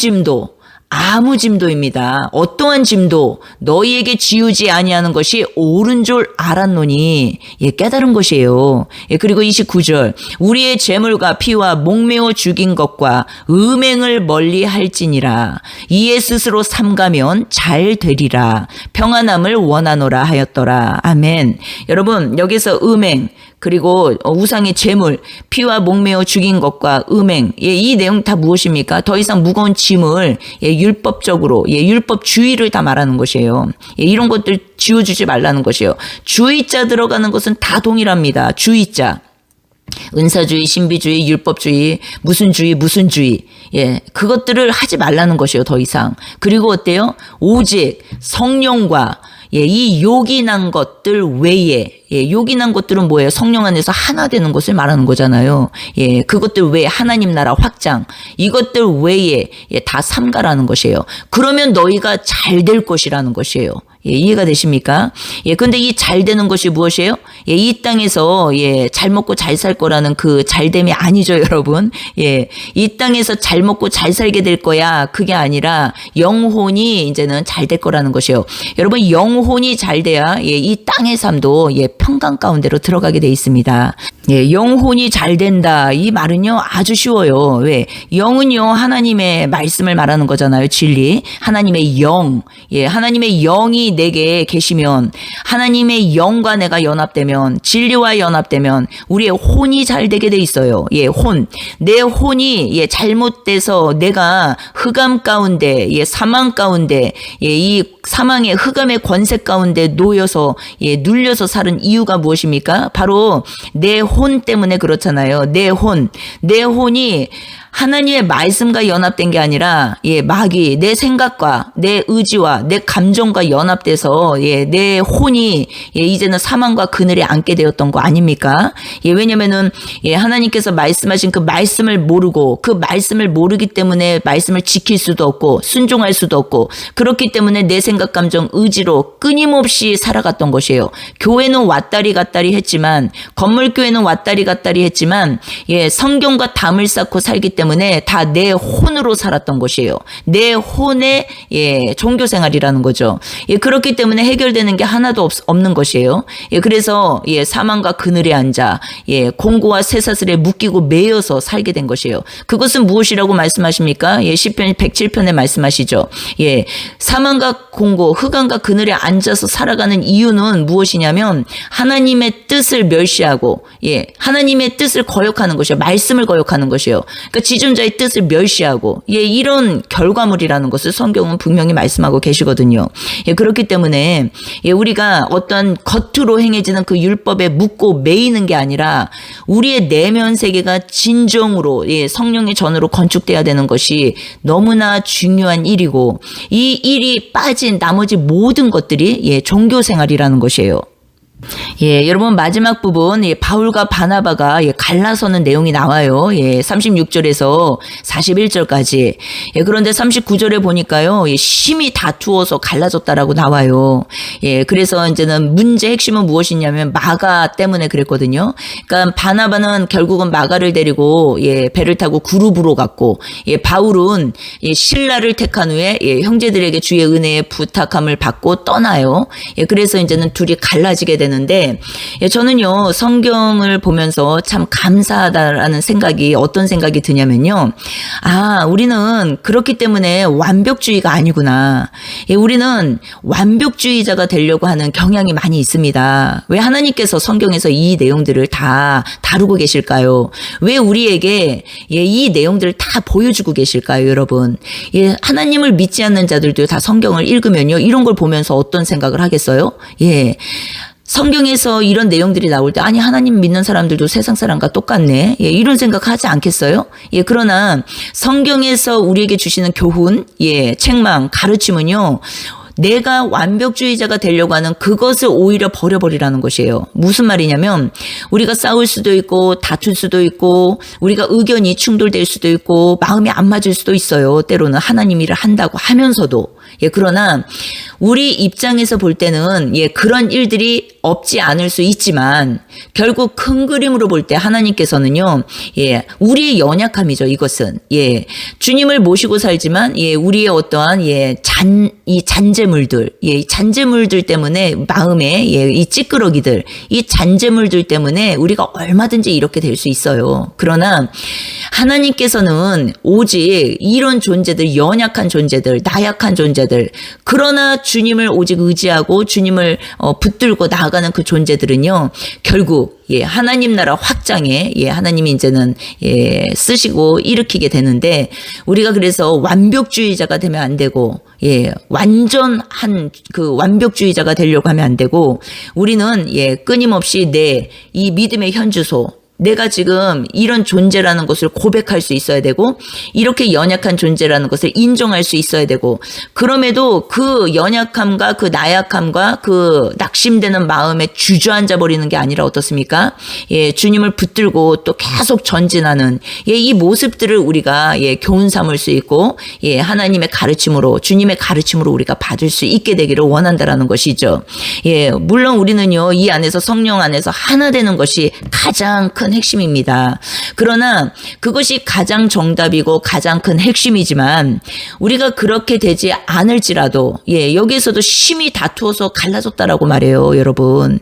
짐도입니다. 어떠한 짐도 너희에게 지우지 아니하는 것이 옳은 줄 알았노니, 깨달은 것이에요. 그리고 29절 우리의 재물과 피와 목매어 죽인 것과 음행을 멀리 할지니라. 이에 스스로 삼가면 잘 되리라. 평안함을 원하노라 하였더라. 아멘. 여러분, 여기서 음행, 그리고 우상의 재물, 피와 목매어 죽인 것과 음행, 이 내용 다 무엇입니까? 더 이상 무거운 짐을 율법적으로, 율법주의를 다 말하는 것이에요. 이런 것들 지워주지 말라는 것이에요. 주의자 들어가는 것은 다 동일합니다. 주의자. 은사주의, 신비주의, 율법주의, 무슨 주의, 그것들을 하지 말라는 것이에요, 더 이상. 그리고 어때요? 오직 성령과 이 요긴한 것들 외에, 요긴한 것들은 뭐예요? 성령 안에서 하나 되는 것을 말하는 거잖아요. 그것들 외에 하나님 나라 확장, 이것들 외에 다 삼가라는 것이에요. 그러면 너희가 잘 될 것이라는 것이에요. 이해가 되십니까? 근데 이 잘 되는 것이 무엇이에요? 이 땅에서 잘 먹고 잘 살 거라는 그 잘됨이 아니죠, 여러분. 이 땅에서 잘 먹고 잘 살게 될 거야. 그게 아니라 영혼이 이제는 잘 될 거라는 것이에요. 여러분, 영혼이 잘 돼야 이 땅의 삶도 평강 가운데로 들어가게 돼 있습니다. 영혼이 잘 된다. 이 말은요 아주 쉬워요. 왜? 영은요 하나님의 말씀을 말하는 거잖아요. 진리. 하나님의 영. 하나님의 영이 내게 계시면, 하나님의 영과 내가 연합되면, 진리와 연합되면 우리의 혼이 잘 되게 돼 있어요. 혼. 내 혼이 잘못돼서 내가 흑암 가운데, 사망 가운데, 이 사망의 흑암의 권세 가운데 놓여서 눌려서 사는 이 이유가 무엇입니까? 바로 내 혼 때문에 그렇잖아요. 내 혼이 하나님의 말씀과 연합된 게 아니라 마귀 내 생각과 내 의지와 내 감정과 연합돼서 내 혼이 이제는 사망과 그늘에 앉게 되었던 거 아닙니까? 왜냐면은 하나님께서 말씀하신 그 말씀을 모르고 그 말씀을 모르기 때문에 말씀을 지킬 수도 없고 순종할 수도 없고 그렇기 때문에 내 생각 감정 의지로 끊임없이 살아갔던 것이에요. 교회는 왔다리 갔다리 했지만 건물교회는 왔다리 갔다리 했지만 성경과 담을 쌓고 살기 때문에 다 내 혼으로 살았던 것이에요. 내 혼의 종교 생활이라는 거죠. 그렇기 때문에 해결되는 게 하나도 없는 것이에요. 그래서 사망과 그늘에 앉아 공고와 쇠사슬에 묶이고 매여서 살게 된 것이에요. 그것은 무엇이라고 말씀하십니까? 시편 107편에 말씀하시죠. 사망과 공고, 흑암과 그늘에 앉아서 살아가는 이유는 무엇이냐면 하나님의 뜻을 멸시하고 하나님의 뜻을 거역하는 것이에요. 말씀을 거역하는 것이에요. 그러니까 지존자의 뜻을 멸시하고 이런 결과물이라는 것을 성경은 분명히 말씀하고 계시거든요. 그렇기 때문에 우리가 어떤 겉으로 행해지는 그 율법에 묶고 매이는 게 아니라 우리의 내면 세계가 진정으로 성령의 전으로 건축돼야 되는 것이 너무나 중요한 일이고 이 일이 빠진 나머지 모든 것들이 종교 생활이라는 것이에요. 여러분 마지막 부분 바울과 바나바가 갈라서는 내용이 나와요. 36절에서 41절까지. 그런데 39절에 보니까요. 심히 다투어서 갈라졌다라고 나와요. 그래서 이제는 문제 핵심은 무엇이냐면 마가 때문에 그랬거든요. 그러니까 바나바는 결국은 마가를 데리고 배를 타고 그룹으로 갔고 바울은 실라를 택한 후에 형제들에게 주의 은혜의 부탁함을 받고 떠나요. 그래서 이제는 둘이 갈라지게 되는 는데 저는요 성경을 보면서 참 감사하다라는 생각이 어떤 생각이 드냐면요. 우리는 그렇기 때문에 완벽주의가 아니구나. 우리는 완벽주의자가 되려고 하는 경향이 많이 있습니다. 왜 하나님께서 성경에서 이 내용들을 다 다루고 계실까요? 왜 우리에게 이 내용들을 다 보여주고 계실까요, 여러분? 하나님을 믿지 않는 자들도 다 성경을 읽으면요 이런 걸 보면서 어떤 생각을 하겠어요? 성경에서 이런 내용들이 나올 때 아니 하나님 믿는 사람들도 세상 사람과 똑같네. 이런 생각하지 않겠어요? 그러나 성경에서 우리에게 주시는 교훈, 책망, 가르침은요. 내가 완벽주의자가 되려고 하는 그것을 오히려 버려버리라는 것이에요. 무슨 말이냐면 우리가 싸울 수도 있고 다툴 수도 있고 우리가 의견이 충돌될 수도 있고 마음이 안 맞을 수도 있어요. 때로는 하나님 일을 한다고 하면서도. 그러나 우리 입장에서 볼 때는 그런 일들이 없지 않을 수 있지만 결국 큰 그림으로 볼 때 하나님께서는요 우리의 연약함이죠. 이것은 주님을 모시고 살지만 우리의 어떠한 이 잔재물들 잔재물들 때문에 마음에 이 찌끄러기들 이 잔재물들 때문에 우리가 얼마든지 이렇게 될 수 있어요. 그러나 하나님께서는 오직 이런 존재들 연약한 존재들 나약한 존재들 그러나 주님을 오직 의지하고 주님을 붙들고 나아가는 그 존재들은요 결국 하나님 나라 확장에 하나님이 이제는 쓰시고 일으키게 우리가 그래서 완벽주의자가 되면 안 되고 완전한 그 완벽주의자가 되려고 하면 안 되고 우리는 끊임없이 내 이 믿음의 현주소 내가 지금 이런 존재라는 것을 고백할 수 있어야 되고 이렇게 연약한 존재라는 것을 인정할 수 있어야 되고 그럼에도 그 연약함과 그 나약함과 그 낙심되는 마음에 주저앉아 버리는 게 아니라 어떻습니까? 주님을 붙들고 또 계속 전진하는 이 모습들을 우리가 교훈 삼을 수 있고 하나님의 가르침으로 주님의 가르침으로 우리가 받을 수 있게 되기를 원한다라는 것이죠. 물론 우리는요 이 안에서 성령 안에서 하나 되는 것이 가장 큰 핵심입니다. 그러나 그것이 가장 정답이고 가장 큰 핵심이지만 우리가 그렇게 되지 않을지라도 여기에서도 심히 다투어서 갈라졌다라고 말해요, 여러분.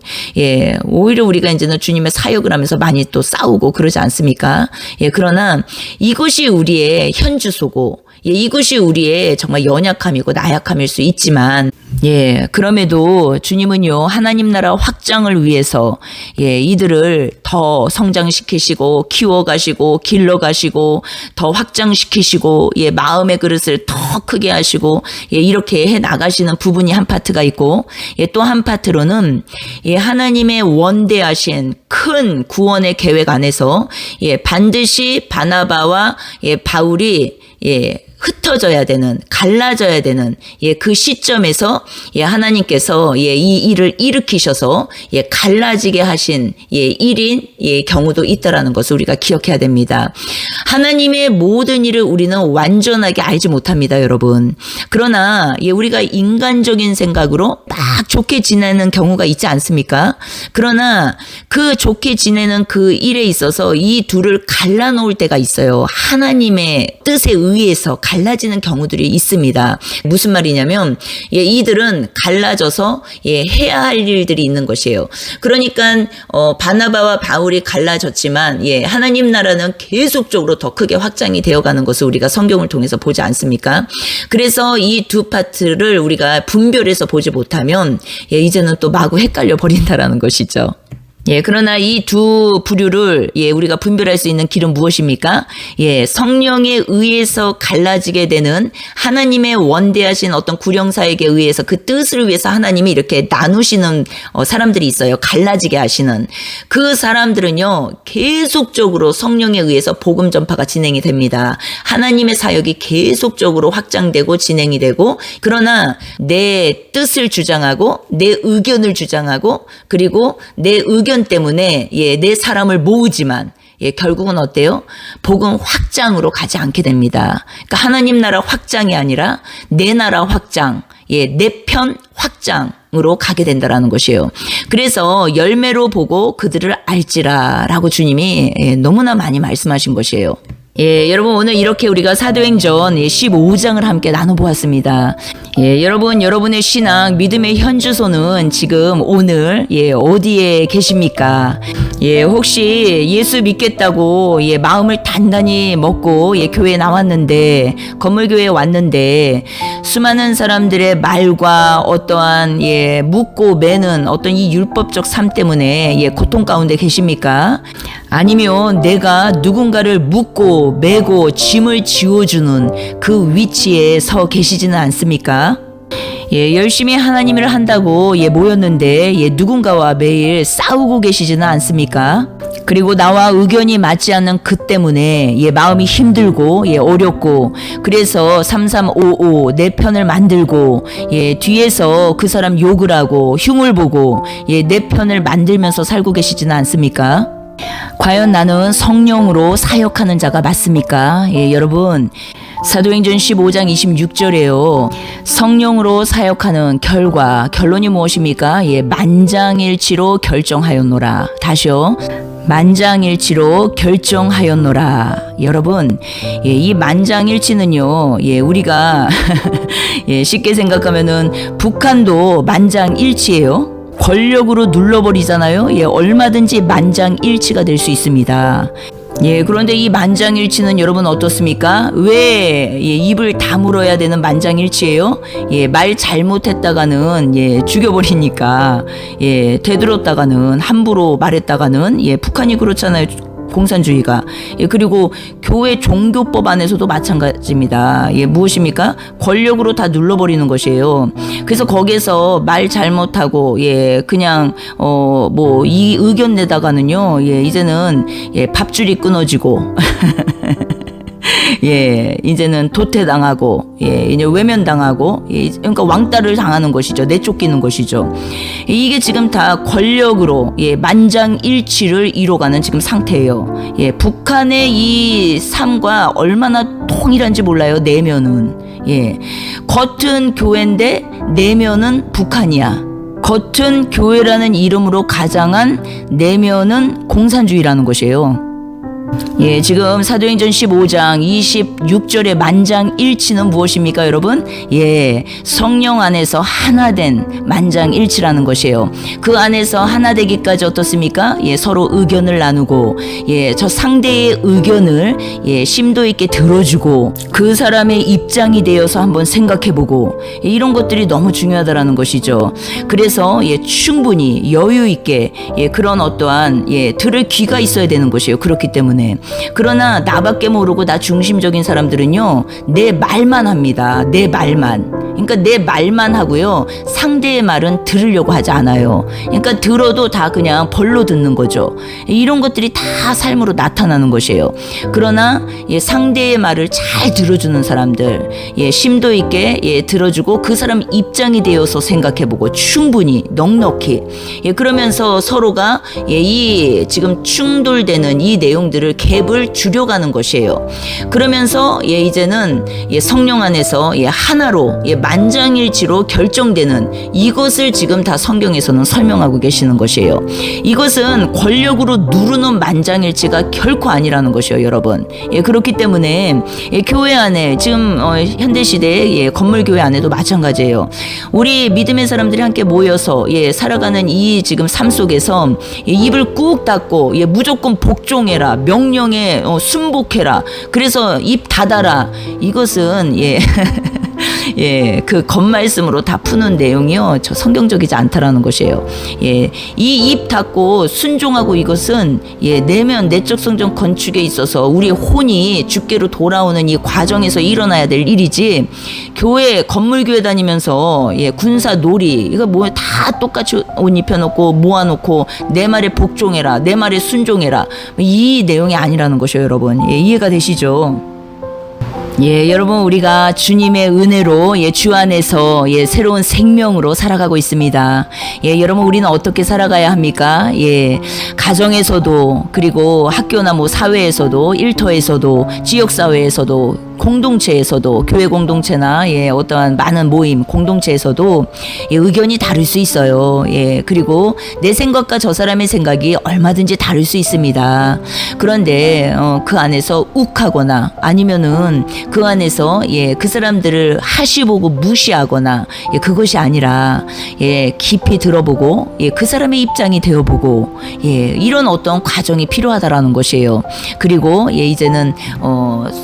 오히려 우리가 이제는 주님의 사역을 하면서 많이 또 싸우고 그러지 않습니까? 그러나 이것이 우리의 현주소고 예, 이것이 우리의 정말 연약함이고 나약함일 수 있지만, 예, 그럼에도 주님은요, 하나님 나라 확장을 위해서, 예, 이들을 더 성장시키시고, 키워가시고, 길러가시고, 더 확장시키시고, 예, 마음의 그릇을 더 크게 하시고, 예, 이렇게 해 나가시는 부분이 한 파트가 있고, 예, 또 한 파트로는, 예, 하나님의 원대하신 큰 구원의 계획 안에서, 예, 반드시 바나바와, 예, 바울이, 예, 흩어져야 되는, 갈라져야 되는, 예, 그 시점에서, 예, 하나님께서, 예, 이 일을 일으키셔서, 예, 갈라지게 하신, 예, 일인, 예, 경우도 있다라는 것을 우리가 기억해야 됩니다. 하나님의 모든 일을 우리는 완전하게 알지 못합니다, 여러분. 그러나, 예, 우리가 인간적인 생각으로 막 좋게 지내는 경우가 있지 않습니까? 그러나, 그 좋게 지내는 그 일에 있어서 이 둘을 갈라놓을 때가 있어요. 하나님의 뜻에 의해서 갈라지는 경우들이 있습니다. 무슨 말이냐면, 예, 이들은 갈라져서, 예, 해야 할 일들이 있는 것이에요. 그러니까 바나바와 바울이 갈라졌지만, 예, 하나님 나라는 계속적으로 더 크게 확장이 되어가는 것을 우리가 성경을 통해서 보지 않습니까? 그래서 이 두 파트를 우리가 분별해서 보지 못하면, 예, 이제는 또 마구 헷갈려 버린다라는 것이죠. 예, 그러나 이 두 부류를, 예, 우리가 분별할 수 있는 길은 무엇입니까? 예, 성령에 의해서 갈라지게 되는 하나님의 원대하신 어떤 구령사에게 의해서 그 뜻을 위해서 하나님이 이렇게 나누시는 사람들이 있어요. 갈라지게 하시는. 그 사람들은요, 계속적으로 성령에 의해서 복음 전파가 진행이 됩니다. 하나님의 사역이 계속적으로 확장되고 진행이 되고, 그러나 내 뜻을 주장하고 내 의견을 주장하고 그리고 내 의견 때문에, 예, 내 사람을 모으지만, 예, 결국은 어때요? 복음 확장으로 가지 않게 됩니다. 그러니까 하나님 나라 확장이 아니라 내 나라 확장, 예, 내 편 확장으로 가게 된다라는 것이에요. 그래서 열매로 보고 그들을 알지라라고 주님이, 예, 너무나 많이 말씀하신 것이에요. 예, 여러분 오늘 이렇게 우리가 사도행전 15장을 함께 나눠보았습니다. 예, 여러분, 여러분의 신앙, 믿음의 현주소는 지금 오늘, 예, 어디에 계십니까? 예, 혹시 예수 믿겠다고, 예, 마음을 단단히 먹고, 예, 교회에 나왔는데, 건물교회에 왔는데, 수많은 사람들의 말과 어떠한, 예, 묻고 매는 어떤 이 율법적 삶 때문에, 예, 고통 가운데 계십니까? 아니면 내가 누군가를 묻고 매고 짐을 지워주는 그 위치에 서 계시지는 않습니까? 예, 열심히 하나님 일을 한다고, 예, 모였는데, 예, 누군가와 매일 싸우고 계시지는 않습니까? 그리고 나와 의견이 맞지 않는 그 때문에, 예, 마음이 힘들고, 예, 어렵고, 그래서 3355 내 편을 만들고, 예, 뒤에서 그 사람 욕을 하고 흉을 보고, 예, 내 편을 만들면서 살고 계시지는 않습니까? 과연 나는 성령으로 사역하는 자가 맞습니까? 예, 여러분, 사도행전 15장 26절에요. 성령으로 사역하는 결론이 무엇입니까? 예, 만장일치로 결정하였노라. 다시요. 만장일치로 결정하였노라. 여러분, 예, 이 만장일치는요, 예, 우리가 예, 쉽게 생각하면은 북한도 만장일치예요. 권력으로 눌러버리잖아요. 예, 얼마든지 만장일치가 될 수 있습니다. 예, 그런데 이 만장일치는 여러분 어떻습니까? 왜, 예, 입을 다물어야 되는 만장일치예요? 예, 말 잘못했다가는, 예, 죽여버리니까, 예, 되들었다가는, 함부로 말했다가는, 예, 북한이 그렇잖아요. 공산주의가. 예, 그리고 교회 종교법 안에서도 마찬가지입니다. 예, 무엇입니까? 권력으로 다 눌러버리는 것이에요. 그래서 거기에서 말 잘못하고, 예, 그냥, 뭐, 이 의견 내다가는요, 예, 이제는, 예, 밥줄이 끊어지고, 예, 이제는 도태당하고, 예, 이제 외면당하고, 예, 그러니까 왕따를 당하는 것이죠. 내쫓기는 것이죠. 이게 지금 다 권력으로, 예, 만장일치를 이뤄가는 지금 상태예요. 예, 북한의 이 삶과 얼마나 통일한지 몰라요. 내면은. 예, 겉은 교회인데 내면은 북한이야. 겉은 교회라는 이름으로 가장한 내면은 공산주의라는 것이에요. 예, 지금 사도행전 15장 26절의 만장일치는 무엇입니까, 여러분? 예, 성령 안에서 하나된 만장일치라는 것이에요. 그 안에서 하나 되기까지 어떻습니까? 예, 서로 의견을 나누고, 예, 저 상대의 의견을 예, 심도 있게 들어주고, 그 사람의 입장이 되어서 한번 생각해보고, 예, 이런 것들이 너무 중요하다라는 것이죠. 그래서 예, 충분히 여유 있게 예, 그런 어떠한 예, 들을 귀가 있어야 되는 것이에요. 그렇기 때문에. 그러나 나밖에 모르고 나 중심적인 사람들은요, 내 말만 합니다. 내 말만. 그러니까 내 말만 하고요, 상대의 말은 들으려고 하지 않아요. 그러니까 들어도 다 그냥 벌로 듣는 거죠. 이런 것들이 다 삶으로 나타나는 것이에요. 그러나 예, 상대의 말을 잘 들어주는 사람들, 예, 심도 있게 예, 들어주고 그 사람 입장이 되어서 생각해보고 충분히 넉넉히 예, 그러면서 서로가 예, 이 지금 충돌되는 이 내용들을 갭을 줄여가는 것이에요. 그러면서 예, 이제는 예, 성령 안에서 예, 하나로 예, 만장일치로 결정되는 이것을 지금 다 성경에서는 설명하고 계시는 것이에요. 이것은 권력으로 누르는 만장일치가 결코 아니라는 것이에요, 여러분. 예, 그렇기 때문에 예, 교회 안에 지금 현대 시대의 예, 건물 교회 안에도 마찬가지예요. 우리 믿음의 사람들이 함께 모여서 예, 살아가는 이 지금 삶 속에서 예, 입을 꾹 닫고 예, 무조건 복종해라, 명령에 순복해라, 그래서 입 닫아라. 이것은 예. 예, 그 겉말씀으로 다 푸는 내용이요, 저 성경적이지 않다라는 것이에요. 예, 이 입 닫고 순종하고 이것은 예, 내적 성전 건축에 있어서 우리의 혼이 주께로 돌아오는 이 과정에서 일어나야 될 일이지, 교회 건물 교회 다니면서 예, 군사 놀이 이거 뭐 다 똑같이 옷 입혀놓고 모아놓고 내 말에 복종해라, 내 말에 순종해라, 이 내용이 아니라는 것이에요, 여러분. 예, 이해가 되시죠? 예, 여러분, 우리가 주님의 은혜로 예, 주 안에서 예, 새로운 생명으로 살아가고 있습니다. 예, 여러분, 우리는 어떻게 살아가야 합니까? 예, 가정에서도, 그리고 학교나 뭐 사회에서도, 일터에서도, 지역사회에서도, 공동체에서도, 교회 공동체나 예, 어떠한 많은 모임 공동체에서도 예, 의견이 다를 수 있어요. 예, 그리고 내 생각과 저 사람의 생각이 얼마든지 다를 수 있습니다. 그런데 그 안에서 욱하거나 아니면은 그 안에서 예, 그 사람들을 하시보고 무시하거나 예, 그것이 아니라 예, 깊이 들어보고 예, 그 사람의 입장이 되어보고 예, 이런 어떤 과정이 필요하다라는 것이에요. 그리고 예, 이제는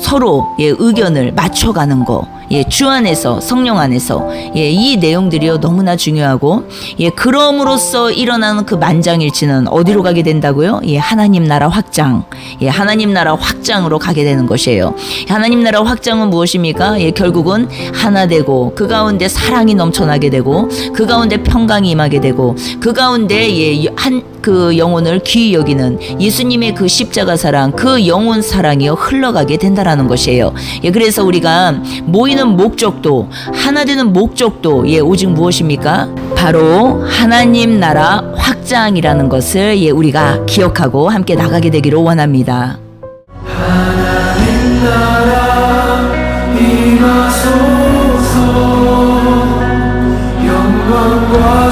서로 예, 의견을 맞춰가는 거, 예, 주 안에서, 성령 안에서 예, 이 내용들이요, 너무나 중요하고 예, 그럼으로써 일어나는 그 만장일치는 어디로 가게 된다고요? 예, 하나님 나라 확장, 예, 하나님 나라 확장으로 가게 되는 것이에요. 하나님 나라 확장은 무엇입니까? 예, 결국은 하나 되고 그 가운데 사랑이 넘쳐나게 되고 그 가운데 평강이 임하게 되고 그 가운데 예, 그 영혼을 귀히 여기는 예수님의 그 십자가 사랑, 그 영혼 사랑이요, 흘러가게 된다라는 것이에요. 예, 그래서 우리가 모이는 목적도, 하나 되는 목적도 예, 오직 무엇입니까? 바로 하나님 나라 확장이라는 것을 예, 우리가 기억하고 함께 나가게 되기를 원합니다. 하나님 나라 임하소서. 영광과